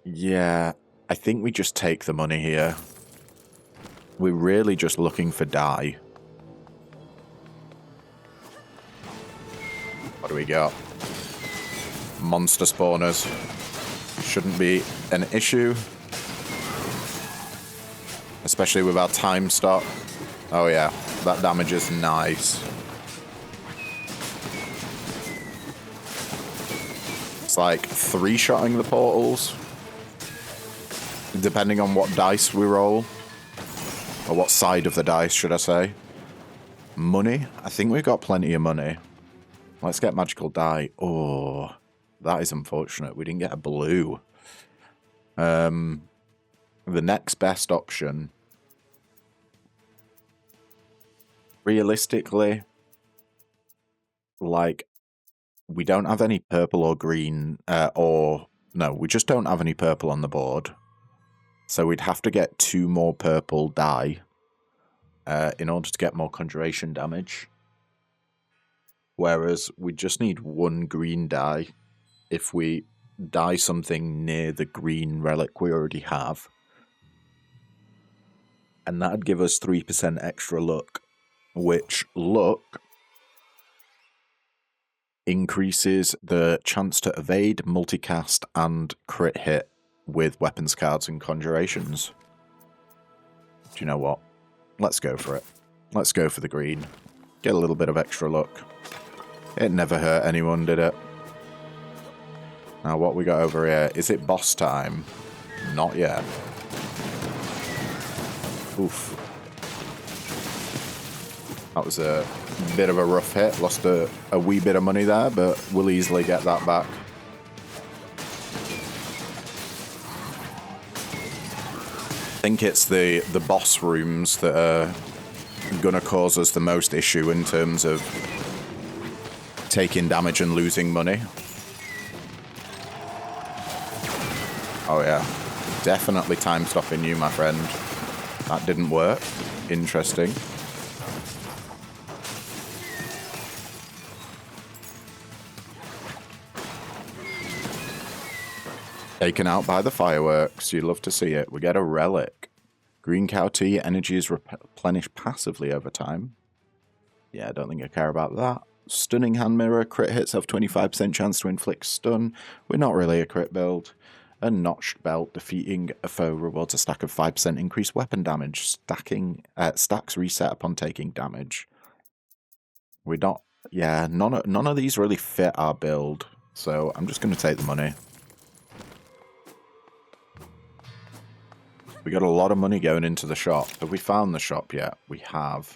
Yeah, I think we just take the money here. We're really just looking for die. What do we got? Monster spawners. Shouldn't be an issue. Especially with our time stop. Oh yeah, that damage is nice. It's like 3-shotting the portals. Depending on what dice we roll. Or what side of the dice, should I say. Money? I think we've got plenty of money. Let's get magical die. Oh, that is unfortunate. We didn't get a blue. The next best option... Realistically, like, we don't have any purple or green, no, we just don't have any purple on the board. So we'd have to get 2 more purple die in order to get more conjuration damage. Whereas we just need 1 green die if we die something near the green relic we already have. And that'd give us 3% extra luck. Which, luck, increases the chance to evade, multicast, and crit hit with weapons cards and conjurations. Do you know what? Let's go for it. Let's go for the green. Get a little bit of extra luck. It never hurt anyone, did it? Now, what we got over here? Is it boss time? Not yet. Oof. That was a bit of a rough hit. Lost a wee bit of money there, but we'll easily get that back. I think it's the boss rooms that are gonna cause us the most issue in terms of taking damage and losing money. Oh yeah, definitely time stopping you, my friend. That didn't work. Interesting. Taken out by the fireworks. You love to see it. We get a relic. Green cow tea. Energy is replenished passively over time. Yeah, I don't think I care about that. Stunning hand mirror. Crit hits have 25% chance to inflict stun. We're not really a crit build. A notched belt. Defeating a foe rewards a stack of 5% increased weapon damage. Stacks reset upon taking damage. We're not... Yeah, none of these really fit our build. So I'm just going to take the money. We got a lot of money going into the shop. Have we found the shop yet? We have.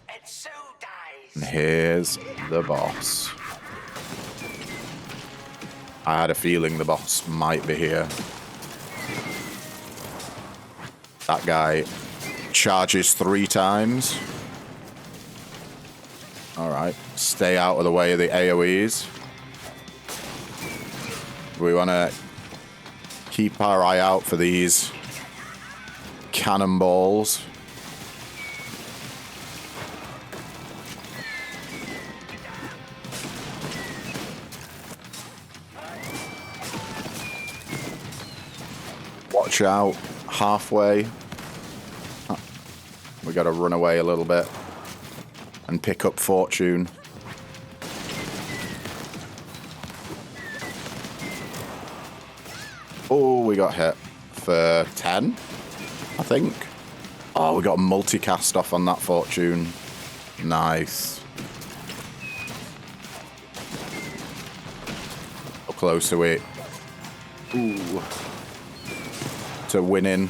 And so dies. And here's the boss. I had a feeling the boss might be here. That guy charges 3 times. Alright, stay out of the way of the AoEs. We want to keep our eye out for these cannonballs. Watch out, halfway. We got to run away a little bit and pick up fortune. Oh, we got hit for 10, I think. Oh, we got a multicast off on that fortune. Nice. How close are we? Ooh. To winning.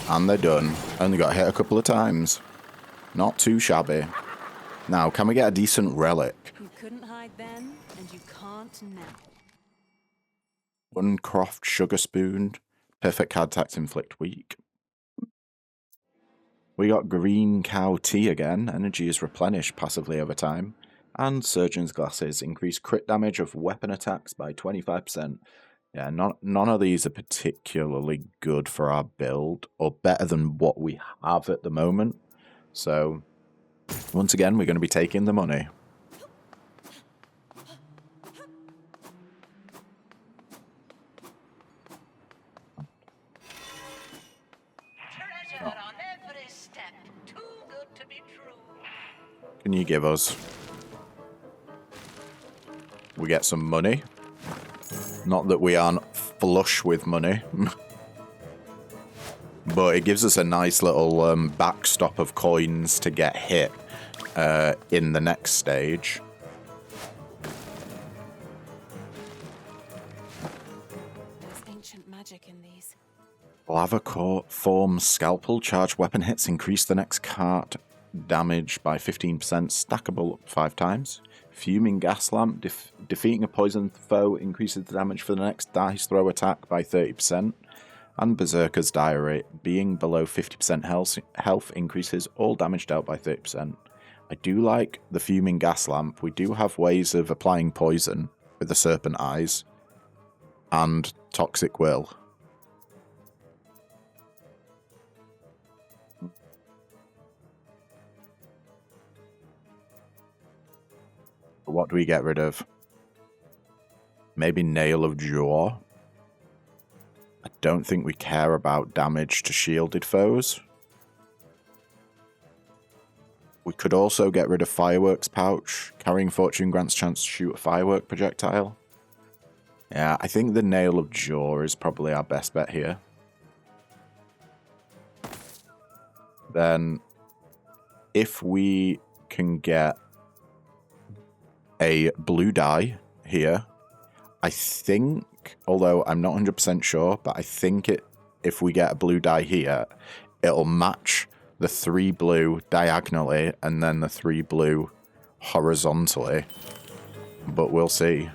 And they're done. Only got hit a couple of times. Not too shabby. Now, can we get a decent relic? You couldn't hide then, and you can't now. Uncroft sugar spoon. Perfect card tax inflict weak. We got green cow tea again. Energy is replenished passively over time. And surgeon's glasses increase crit damage of weapon attacks by 25%. Yeah, none of these are particularly good for our build, or better than what we have at the moment. So, once again, we're going to be taking the money. Treasure on every step. Too good to be true. Can you give us? We get some money. Not that we aren't flush with money. But it gives us a nice little backstop of coins to get hit in the next stage. There's ancient magic in these. Lava core form scalpel. Charged weapon hits increase the next card damage by 15%. Stackable up 5 times. Fuming gas lamp. Defeating a poisoned foe increases the damage for the next dice throw attack by 30%. And Berserker's Diary. Being below 50% health increases all damage dealt by 30%. I do like the fuming gas lamp. We do have ways of applying poison with the serpent eyes. And toxic will. What do we get rid of? Maybe Nail of Jaw. I don't think we care about damage to shielded foes. We could also get rid of Fireworks Pouch. Carrying Fortune grants chance to shoot a firework projectile. Yeah, I think the Nail of Jaw is probably our best bet here. Then, if we can get a blue die here, I think, although I'm not 100% sure, but I think if we get a blue die here, it'll match the 3 blue diagonally and then the 3 blue horizontally. But we'll see.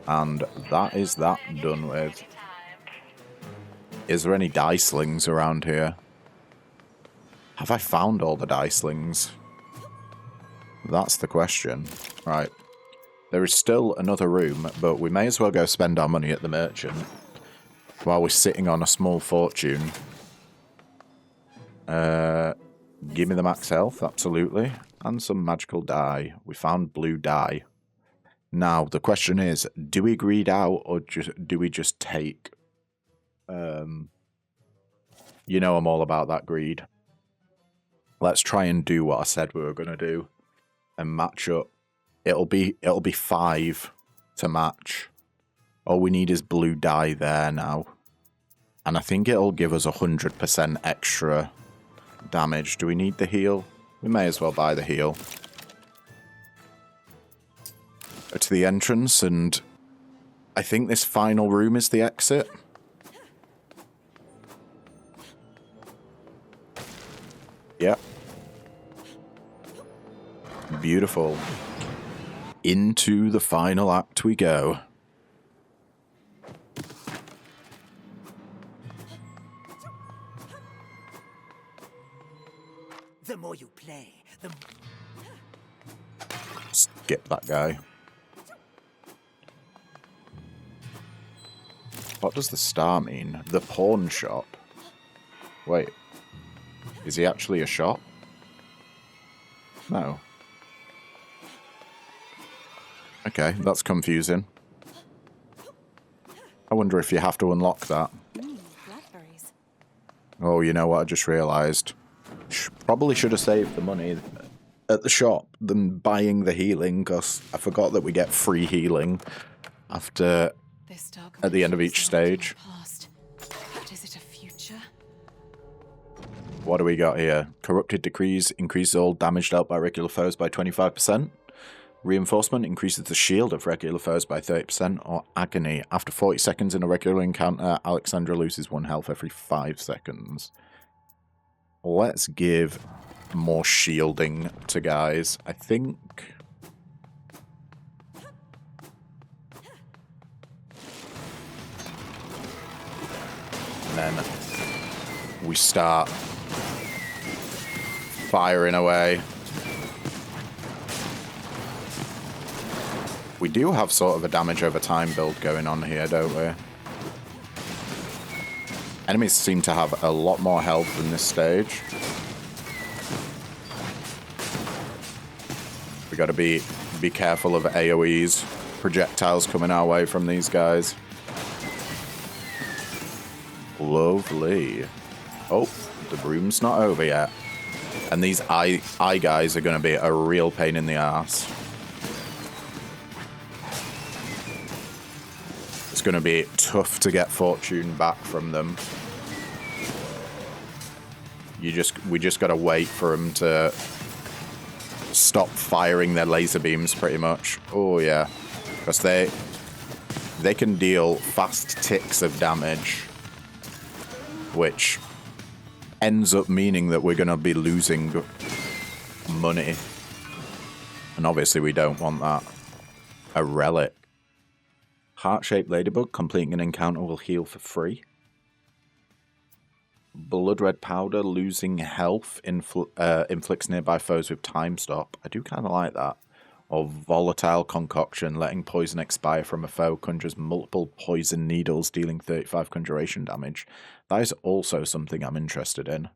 And that is that done with. Is there any dicelings around here? Have I found all the dicelings? That's the question. Right. There is still another room, but we may as well go spend our money at the merchant while we're sitting on a small fortune. Give me the max health, absolutely. And some magical dye. We found blue dye. Now, the question is, do we greed out or do we just take? You know I'm all about that greed. Let's try and do what I said we were going to do and match up. It'll be 5 to match. All we need is blue dye there now. And I think it'll give us 100% extra damage. Do we need the heal? We may as well buy the heal. Go to the entrance, and I think this final room is the exit. Yep. Beautiful. Into the final act we go. The more you play, the Skip that guy. What does the star mean? The pawn shop. Wait. Is he actually a shop? No. Okay, that's confusing. I wonder if you have to unlock that. Blackberries. Oh, you know what I just realised? Probably should have saved the money at the shop than buying the healing, because I forgot that we get free healing after at the end of each stage. Past. But is it a future? What do we got here? Corrupted decrees increases all damage dealt by regular foes by 25%. Reinforcement increases the shield of regular foes by 30%. Or agony. After 40 seconds in a regular encounter, Alexandra loses 1 health every 5 seconds. Let's give more shielding to guys. I think... And then we start firing away. We do have sort of a damage over time build going on here, don't we? Enemies seem to have a lot more health in this stage. We gotta be careful of AoEs, projectiles coming our way from these guys. Lovely. Oh, the broom's not over yet. And these eye guys are gonna be a real pain in the ass. It's going to be tough to get fortune back from them. We just got to wait for them to stop firing their laser beams, pretty much. Oh yeah, because they can deal fast ticks of damage, which ends up meaning that we're going to be losing money, and obviously we don't want that. A relic. Heart-shaped ladybug, completing an encounter will heal for free. Blood red powder, losing health, inflicts nearby foes with time stop. I do kind of like that. Or volatile concoction, letting poison expire from a foe, conjures multiple poison needles, dealing 35 conjuration damage. That is also something I'm interested in.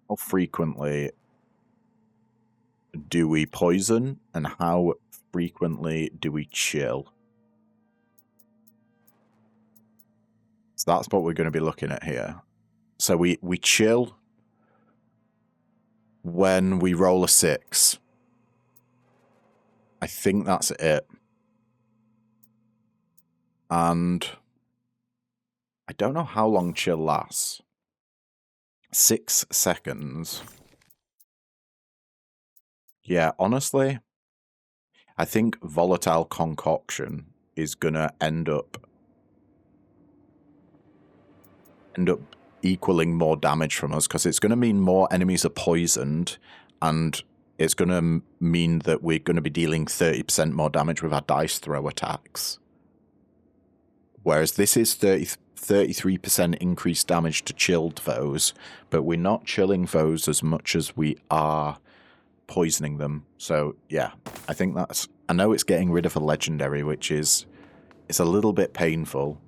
How frequently do we poison, and how frequently do we chill? So that's what we're going to be looking at here. So we chill when we roll a 6. I think that's it. And I don't know how long chill lasts. 6 seconds. Yeah, honestly, I think Volatile Concoction is gonna end up equaling more damage from us, because it's going to mean more enemies are poisoned, and it's going to mean that we're going to be dealing 30% more damage with our dice throw attacks. Whereas this is 33% increased damage to chilled foes, but we're not chilling foes as much as we are poisoning them. So yeah, I think that's... I know it's getting rid of a legendary, which is... it's a little bit painful,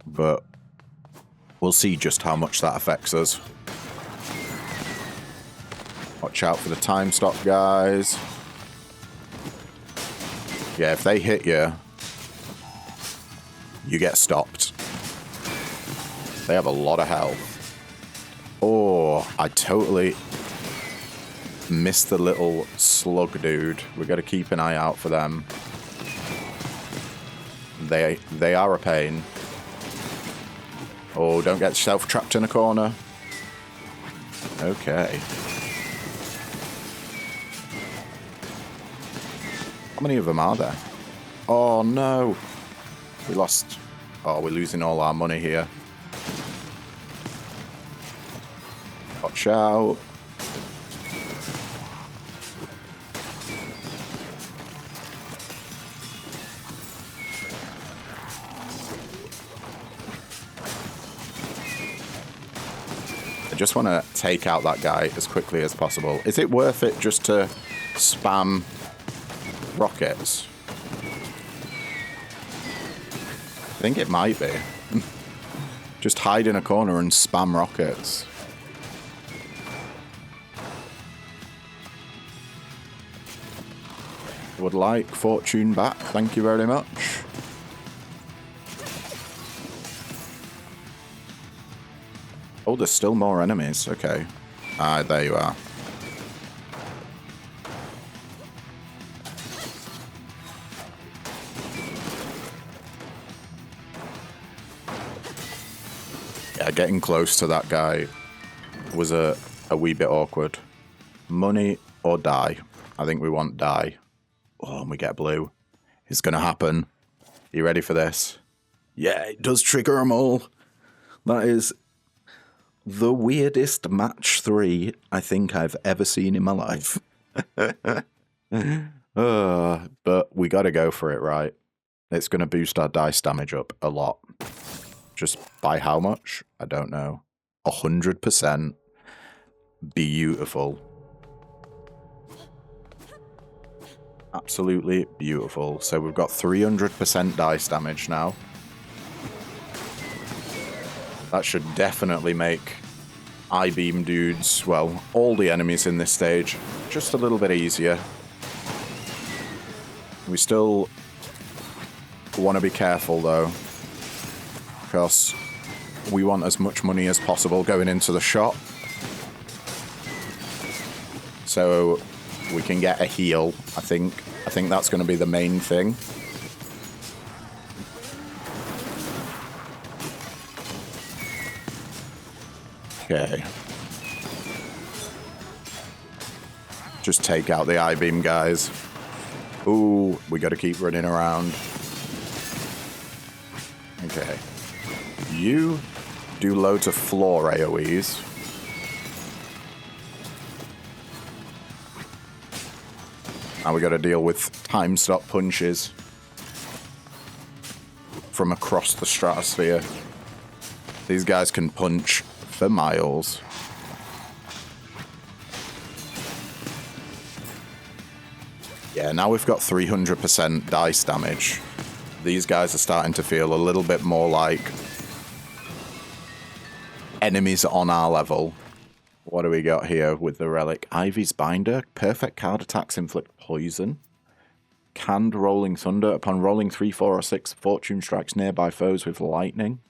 but we'll see just how much that affects us. Watch out for the time stop, guys. Yeah, if they hit you, you get stopped. They have a lot of health. Oh, I totally missed the little slug dude. We got to keep an eye out for them. They are a pain. Oh, don't get yourself trapped in a corner. Okay. How many of them are there? Oh, no. We lost... oh, we're losing all our money here. Watch out. I just want to take out that guy as quickly as possible. Is it worth it just to spam rockets? I think it might be. Just hide in a corner and spam rockets. Would like fortune back. Thank you very much. Oh, there's still more enemies. Okay. Ah, there you are. Yeah, getting close to that guy was a wee bit awkward. Money or die? I think we want die. Oh, and we get blue. It's going to happen. You ready for this? Yeah, it does trigger them all. That is the weirdest match 3 I think I've ever seen in my life. But we got to go for it, right? It's going to boost our dice damage up a lot. Just by how much? I don't know. 100%. Beautiful. Absolutely beautiful. So we've got 300% dice damage now. That should definitely make I-beam dudes, well, all the enemies in this stage, just a little bit easier. We still want to be careful, though, because we want as much money as possible going into the shop, so we can get a heal. I think that's going to be the main thing. Okay. Just take out the I-beam guys. Ooh, we got to keep running around. Okay. You do loads of floor AoEs. Now we got to deal with time stop punches from across the stratosphere. These guys can punch for miles. Yeah, now we've got 300% dice damage. These guys are starting to feel a little bit more like enemies on our level. What do we got here with the relic? Ivy's Binder. Perfect card attacks inflict poison. Canned Rolling Thunder. Upon rolling 3, 4, or 6, fortune strikes nearby foes with lightning.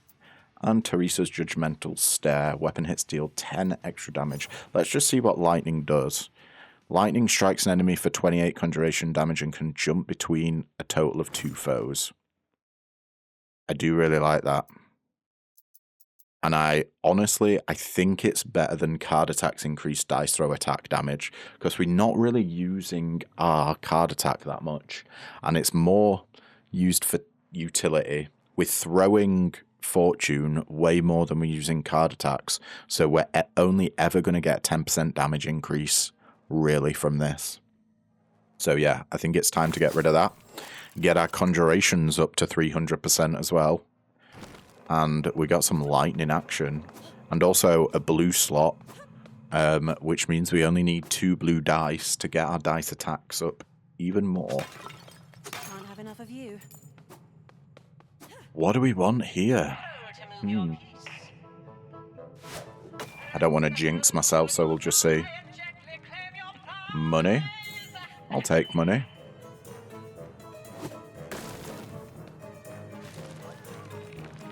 And Teresa's Judgmental Stare. Weapon hits deal 10 extra damage. Let's just see what lightning does. Lightning strikes an enemy for 28 conjuration damage and can jump between a total of 2 foes. I do really like that. And I think it's better than card attacks increase dice throw attack damage, because we're not really using our card attack that much. And it's more used for utility. We're throwing fortune way more than we're using card attacks. So we're only ever going to get 10% damage increase, really, from this. So yeah, I think it's time to get rid of that. Get our conjurations up to 300% as well. And we got some lightning action. And also a blue slot, which means we only need 2 blue dice to get our dice attacks up even more. Can't have enough of you. What do we want here? I don't want to jinx myself, so we'll just say money. I'll take money.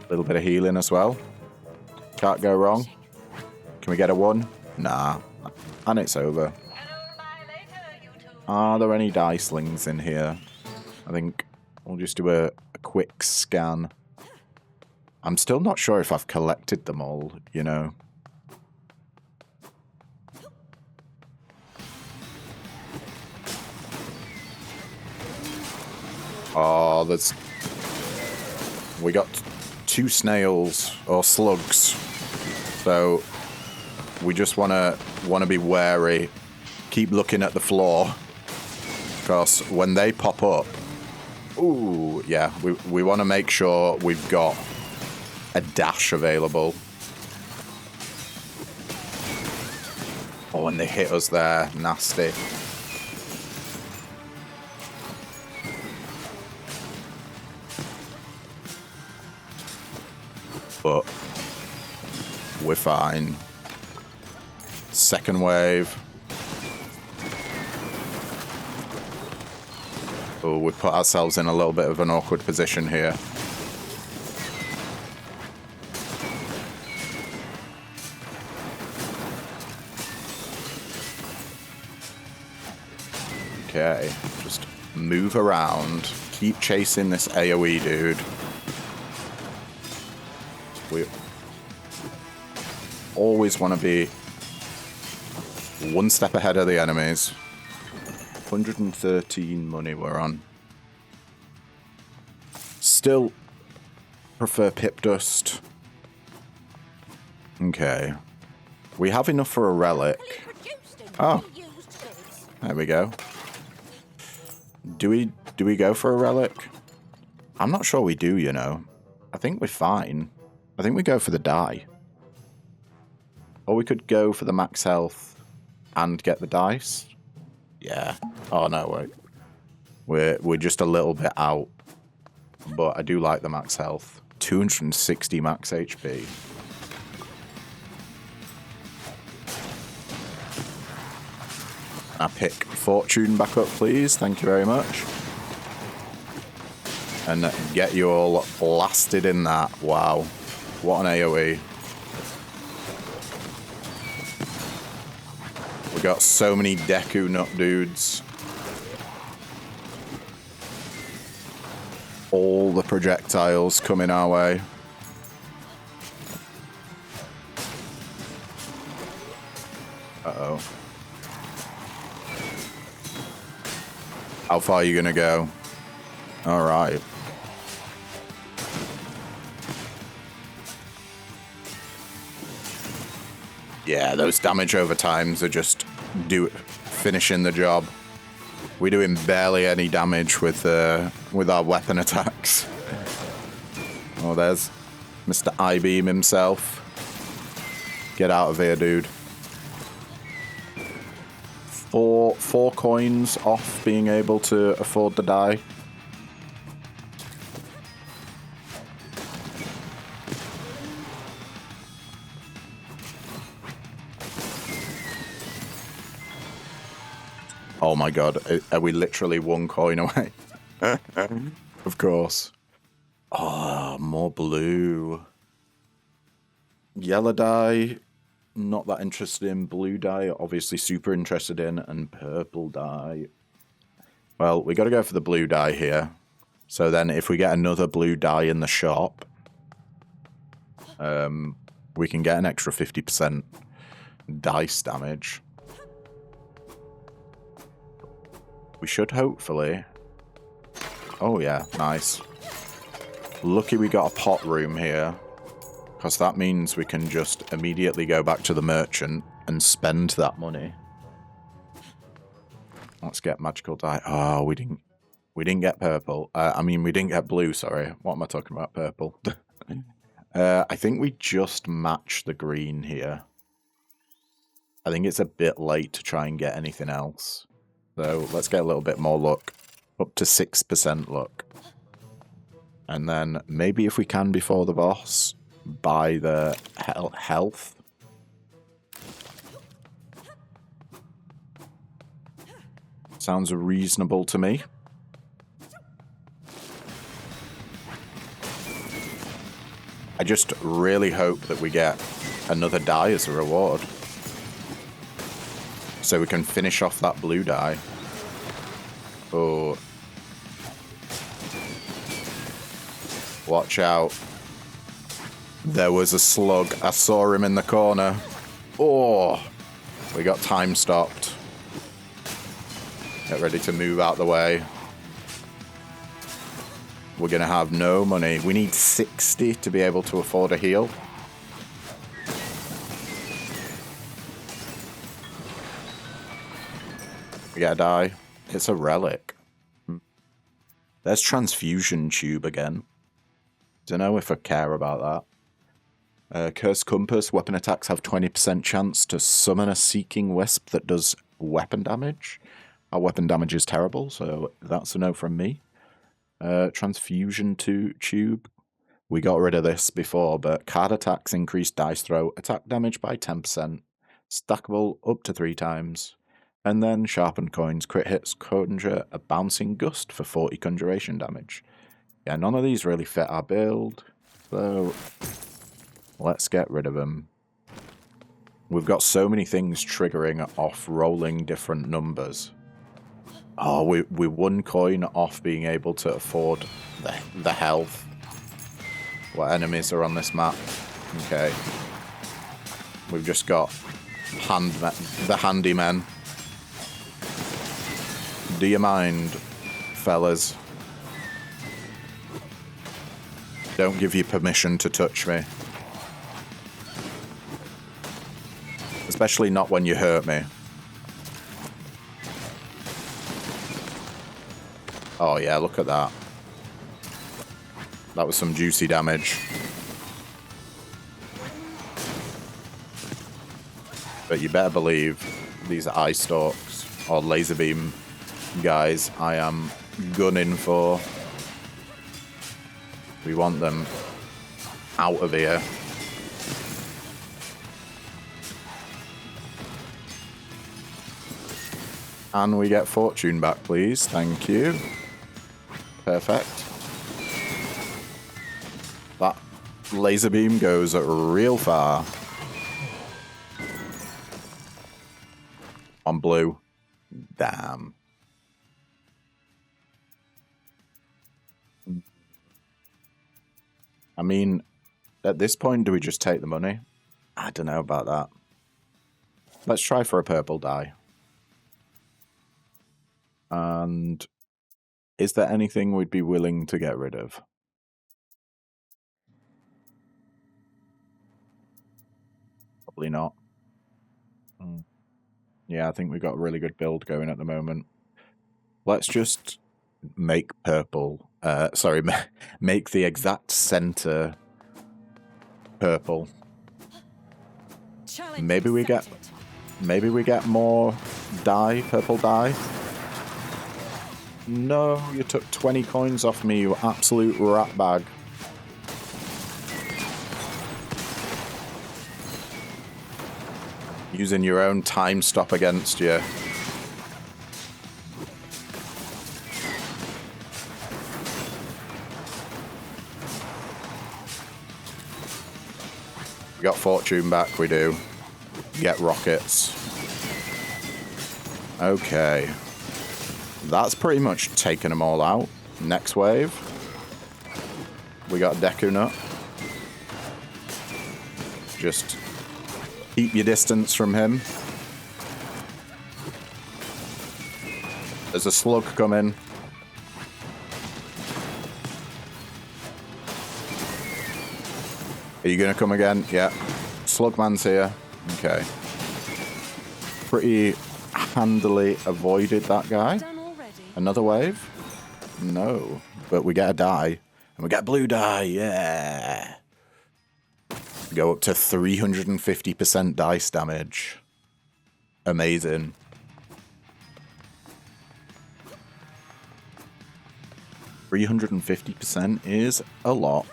A little bit of healing as well. Can't go wrong. Can we get a 1? Nah. And it's over. Are there any dice slings in here? I think we'll just do a quick scan. I'm still not sure if I've collected them all, you know. Oh, we got 2 snails or slugs, so we just wanna be wary. Keep looking at the floor, because when they pop up, ooh, yeah, we want to make sure we've got a dash available. Oh, and they hit us there, nasty. But we're fine. Second wave. Oh, we put ourselves in a little bit of an awkward position here. Okay, just move around. Keep chasing this AoE dude. We always want to be one step ahead of the enemies. 113 money we're on. Still prefer pip dust. Okay. We have enough for a relic. Oh. There we go. Do we go for a relic? I'm not sure we do, you know. I think we're fine. I think we go for the die. Or we could go for the max health and get the dice. Yeah. Oh, no, wait. We're just a little bit out. But I do like the max health. 260 max HP. I pick Fortune back up, please. Thank you very much. And get you all blasted in that. Wow. What an AoE. We got so many Deku Nut dudes. All the projectiles coming our way. Uh-oh. How far are you gonna go? Alright. Yeah, those damage over times are just finishing the job. We're doing barely any damage with our weapon attacks. Oh, there's Mr. I-Beam himself. Get out of here, dude. Four coins off being able to afford the die. Oh my god, are we literally 1 coin away? Of course. Oh, more blue. Yellow die, not that interested in. Blue die, obviously super interested in. And purple die. Well, we got to go for the blue die here. So then if we get another blue die in the shop, we can get an extra 50% dice damage. We should hopefully... Oh yeah, nice. Lucky we got a pot room here, because that means we can just immediately go back to the merchant and spend that money. Let's get magical die. Oh, we didn't get purple. I mean, we didn't get blue, sorry. What am I talking about? Purple. I think we just match the green here. I think it's a bit late to try and get anything else. So let's get a little bit more luck. Up to 6% luck. And then maybe if we can before the boss, buy the health. Sounds reasonable to me. I just really hope that we get another die as a reward. So we can finish off that blue die. Oh. Watch out. There was a slug. I saw him in the corner. Oh. We got time stopped. Get ready to move out the way. We're going to have no money. We need 60 to be able to afford a heal. We get a die. It's a relic. There's transfusion tube again. Don't know if I care about that. Cursed Compass. Weapon attacks have 20% chance to summon a seeking wisp that does weapon damage. Our weapon damage is terrible, so that's a no from me. Transfusion tube. We got rid of this before, but card attacks increase dice throw, attack damage by 10%, stackable up to 3 times, and then sharpened coins, crit hits, conjure a bouncing gust for 40 conjuration damage. Yeah, none of these really fit our build, so let's get rid of them. We've got so many things triggering off rolling different numbers. Oh, we're 1 coin off being able to afford the health. What enemies are on this map? Okay. We've just got the handymen. Do you mind, fellas? Don't give you permission to touch me. Especially not when you hurt me. Oh yeah, look at that. That was some juicy damage. But you better believe these eye stalks or laser beam guys I am gunning for. We want them out of here. And we get fortune back, please. Thank you. Perfect. That laser beam goes real far. On blue. Damn. I mean, at this point, do we just take the money? I don't know about that. Let's try for a purple die. And is there anything we'd be willing to get rid of? Probably not. Yeah, I think we've got a really good build going at the moment. Let's just make purple. Sorry, make the exact center purple. Maybe we get more dye, purple dye. No, you took 20 coins off me, you absolute rat bag. Using your own time stop against you. We got fortune back, we do. Get rockets. Okay. That's pretty much taken them all out. Next wave. We got Deku Nut. Just keep your distance from him. There's a slug coming. Are you gonna come again? Yeah. Slugman's here. Okay. Pretty handily avoided that guy. Done already. Another wave? No. But we get a die. And we get blue die. Yeah. Go up to 350% dice damage. Amazing. $350% is a lot.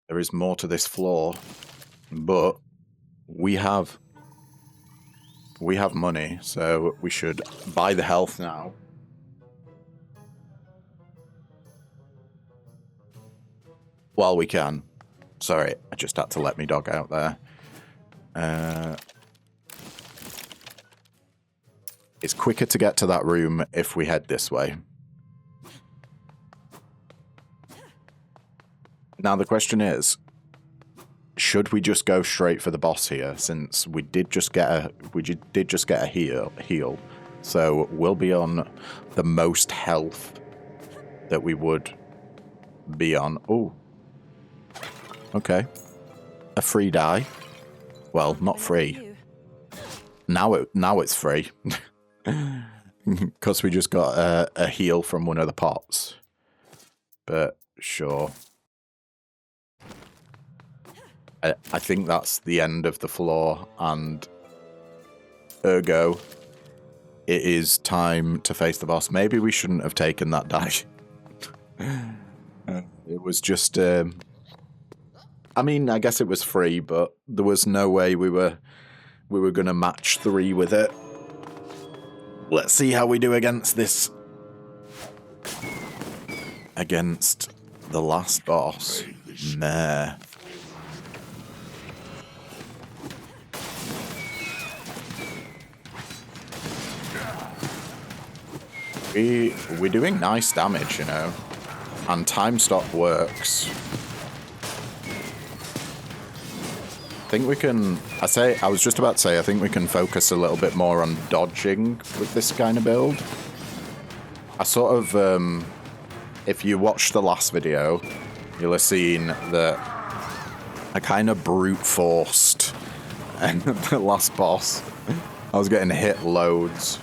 There is more to this floor, but we have money, so we should buy the health now. While we can. Sorry, I just had to let my dog out there. It's quicker to get to that room if we head this way. Now the question is, should we just go straight for the boss here? Since we did just get a heal, so we'll be on the most health that we would be on. Oh, okay, a free die. Well, not free. Now it's free because we just got a heal from one of the pots. But sure. I think that's the end of the floor, and ergo, it is time to face the boss. Maybe we shouldn't have taken that die. It was just, I mean, I guess it was free, but there was no way we were going to match 3 with it. Let's see how we do against this. Against the last boss. Meh. We're doing nice damage, you know, and time stop works. I think we can, I was just about to say, I think we can focus a little bit more on dodging with this kind of build. I sort of, if you watched the last video, you'll have seen that I kind of brute forced the last boss. I was getting hit loads.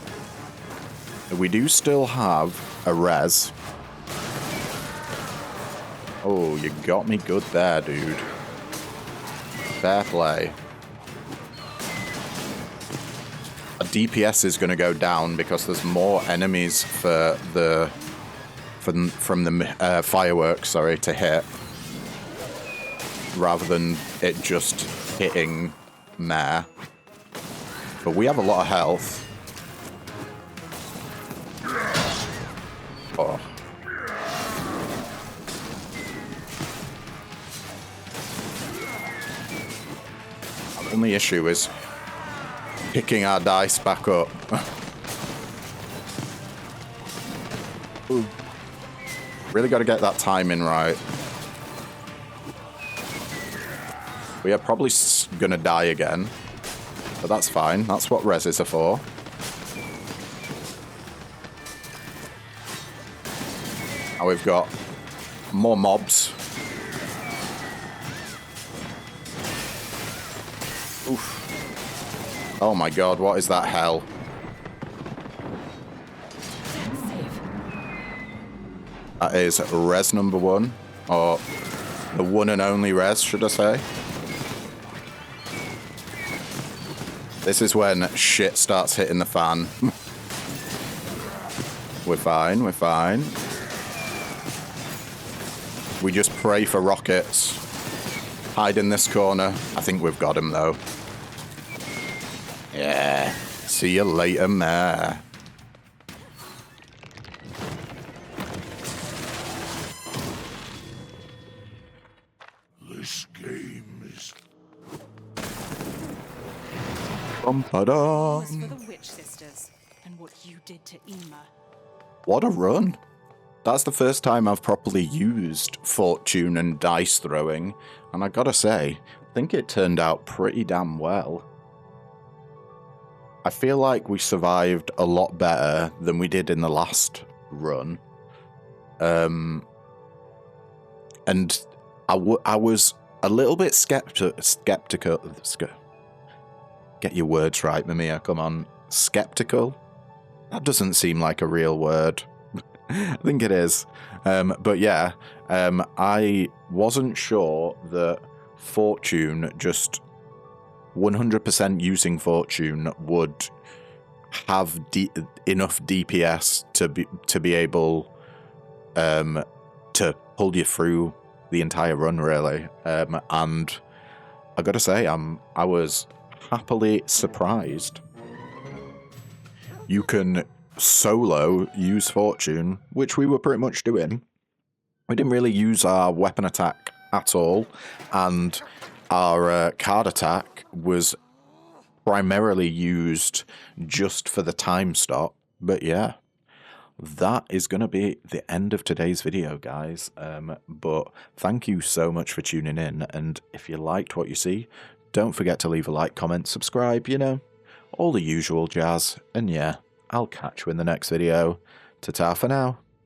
We do still have a res. Oh, you got me good there, dude. Fair play. A DPS is going to go down because there's more enemies for the from the fireworks, sorry, to hit, rather than it just hitting meh. But we have a lot of health. Oh. The only issue is picking our dice back up. Ooh. Really got to get that timing right. We are probably going to die again, but that's fine. That's what reses are for. Now we've got more mobs. Oof. Oh my god, what is that hell? That is res number 1, or the one and only res, should I say. This is when shit starts hitting the fan. We're fine, we're fine. We just pray for rockets. Hide in this corner. I think we've got him, though. Yeah. See you later, mare. This game is... Bum-ba-dum. Was for the witch sisters and what you did to Ema. What a run. that's the first time I've properly used fortune and dice throwing, and I gotta say, I think it turned out pretty damn well. I feel like we survived a lot better than we did in the last run. And I was a little bit skeptical. Get your words right, Mamiya, come on. Skeptical? That doesn't seem like a real word. I think it is. But yeah, I wasn't sure that fortune, just 100% using fortune, would have enough DPS to be able to pull you through the entire run, really. And I gotta say, I was happily surprised. You can solo use fortune, which we were pretty much doing. We didn't really use our weapon attack at all, and our card attack was primarily used just for the time stop. But yeah, that is going to be the end of today's video, guys. But thank you so much for tuning in, and if you liked what you see, don't forget to leave a like, comment, subscribe, you know, all the usual jazz. And yeah, I'll catch you in the next video. Ta-ta for now.